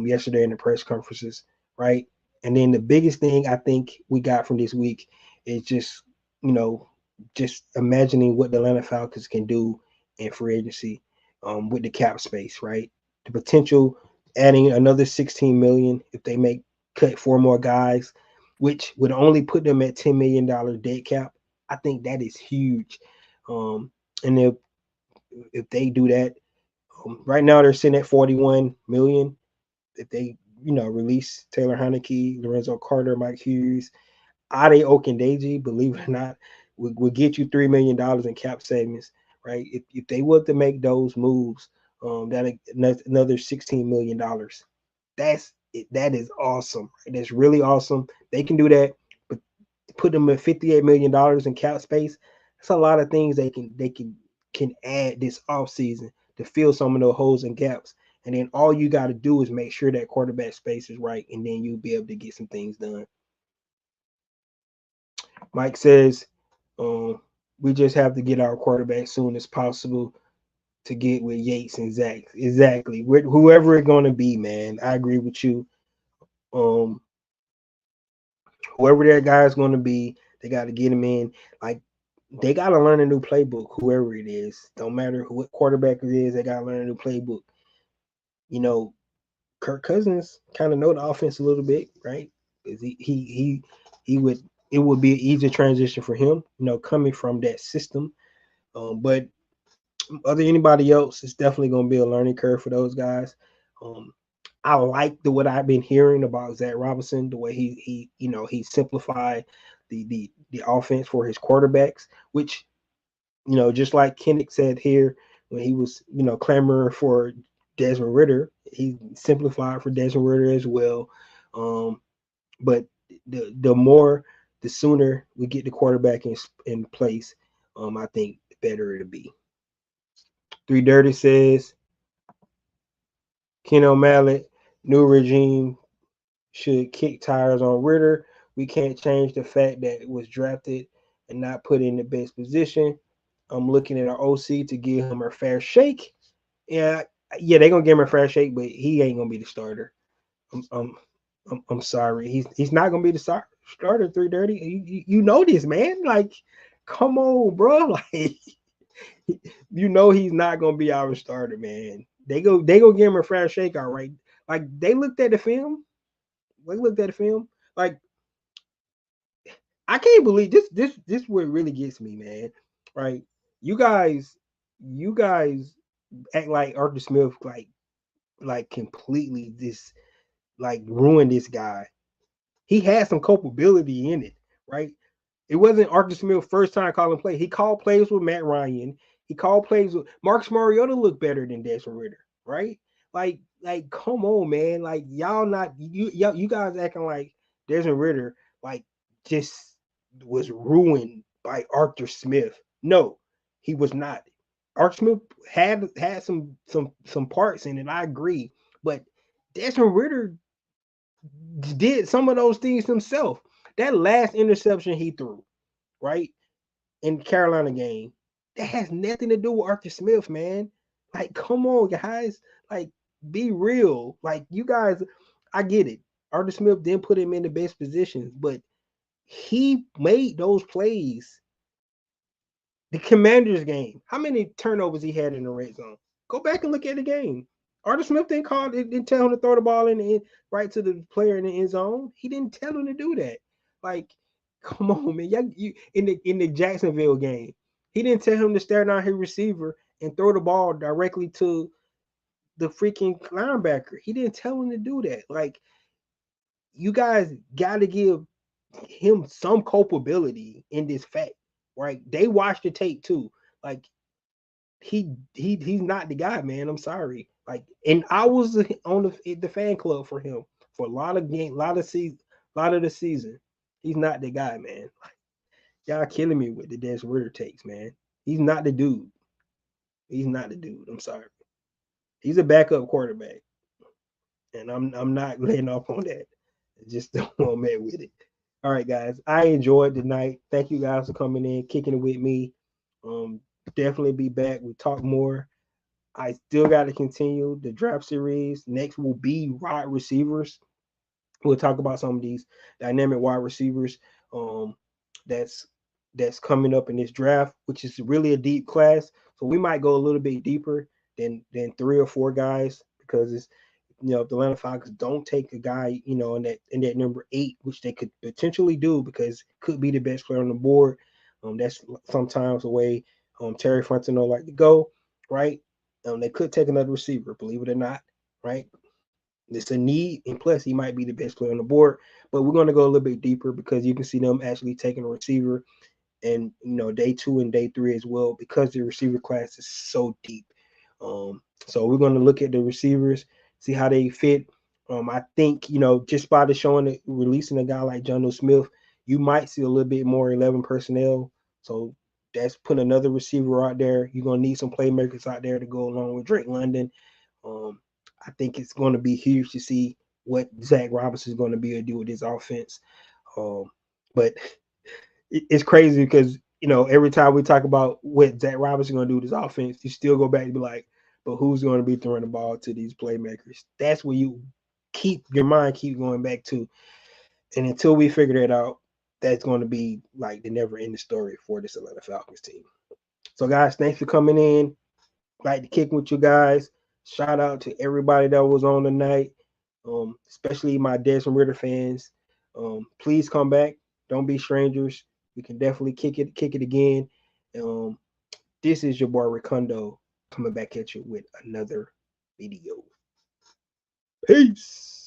yesterday in the press conferences, right? And then the biggest thing I think we got from this week is you know, just imagining what the Atlanta Falcons can do in free agency with the cap space, right? The potential adding another 16 million if they make cut 4 more guys, which would only put them at $10 million dead cap. I think that is huge. And if they do that, right now they're sitting at 41 million. If they release Taylor Heineke, Lorenzo Carter, Mike Hughes, Ade Okendeji, believe it or not, will get you $3 million in cap savings, right? If they were to make those moves, that another $16 million. That is awesome. Right? That's really awesome. They can do that, but put them at $58 million in cap space. That's a lot of things they can add this offseason to fill some of those holes and gaps. And then all you got to do is make sure that quarterback space is right, and then you'll be able to get some things done. Mike says, we just have to get our quarterback soon as possible to get with Yates and Zach. Exactly. Whoever it's going to be, man. I agree with you. Um, Whoever that guy is going to be, they got to get him in. Like, they got to learn a new playbook, whoever it is. Don't matter what quarterback it is, they got to learn a new playbook. You know, Kirk Cousins kind of know the offense a little bit, right? Because he would it would be an easy transition for him, coming from that system. But other anybody else, it's definitely going to be a learning curve for those guys. Um, I like what I've been hearing about Zach Robinson, the way he simplified the offense for his quarterbacks, which just like Kinnick said here when he was clamoring for Desmond Ritter, he simplified for Desmond Ritter as well. But the sooner we get the quarterback in place, I think the better it'll be. 3 Dirty says Ken O'Malley, new regime should kick tires on Ritter. We can't change the fact that it was drafted and not put in the best position. I'm looking at our OC to give him a fair shake. Yeah, yeah, they're gonna give him a fair shake, but he ain't gonna be the starter. I'm I'm I'm sorry. He's not gonna be the starter. 3 Dirty. You know this, man. Like, come on, bro. Like, he's not gonna be our starter, man. They go give him a fair shake, all right. Like they looked at the film. They looked at the film. Like I can't believe this what really gets me, man. Right? You guys, you guys act like Arthur Smith like completely this like ruined this guy. He had some culpability in it, right? It wasn't Arthur Smith's first time calling play. He called plays with Matt Ryan. He called plays with Marcus Mariota looked better than Desmond Ritter, right? Like, come on, man. Like, you guys acting like Desmond Ritter, like, just was ruined by Arthur Smith. No, he was not. Arthur Smith had some parts in it. I agree, but Desmond Ritter did some of those things himself. That last interception he threw, right, in the Carolina game, that has nothing to do with Arthur Smith, man. Like, come on, guys. Like, be real. Like, you guys, I get it. Arthur Smith didn't put him in the best positions, but he made those plays. The Commanders game, how many turnovers he had in the red zone? Go back and look at the game. Arthur Smith didn't tell him to throw the ball right to the player in the end zone. He didn't tell him to do that. Like, come on, man. You in the Jacksonville game, he didn't tell him to stare down his receiver and throw the ball directly to the freaking linebacker. He didn't tell him to do that. Like, you guys got to give him some culpability in this fact, right? They watched the tape too. Like, he's not the guy, man. I'm sorry. Like, and I was on the fan club for him for a lot of the season. He's not the guy, man. Like, y'all killing me with the Des Ritter takes, man. He's not the dude. He's not the dude. I'm sorry. He's a backup quarterback, and I'm not letting off on that. I just don't want mad with it. All right, guys. I enjoyed the night. Thank you guys for coming in, kicking it with me. Um, definitely be back. We talk more. I still got to continue the draft series. Next will be wide receivers. We'll talk about some of these dynamic wide receivers um, that's that's coming up in this draft, which is really a deep class. So we might go a little bit deeper than 3 or 4 guys because it's if the Atlanta Falcons don't take a guy in that number 8, which they could potentially do because could be the best player on the board. That's sometimes the way Terry Fontenot like to go, right? They could take another receiver, believe it or not, right? It's a need, and plus he might be the best player on the board. But we're going to go a little bit deeper because you can see them actually taking a receiver, and day 2 and day 3 as well because the receiver class is so deep. So we're going to look at the receivers, see how they fit. I think just by the releasing a guy like Jonnu Smith, you might see a little bit more 11 personnel. So that's putting another receiver out there. You're going to need some playmakers out there to go along with Drake London. Um, I think it's going to be huge to see what Zach Robinson is going to be able to do with his offense. But it's crazy because every time we talk about what Zach Robinson going to do with his offense, you still go back and be like, but who's going to be throwing the ball to these playmakers? That's where you keep going back to. And until we figure that out, that's going to be like the never ending story for this Atlanta Falcons team. So guys, thanks for coming in. Like to kick with you guys. Shout out to everybody that was on tonight, especially my Desmond Ritter fans. Please come back. Don't be strangers. We can definitely kick it again. Um, this is your boy Ricondo coming back at you with another video. Peace.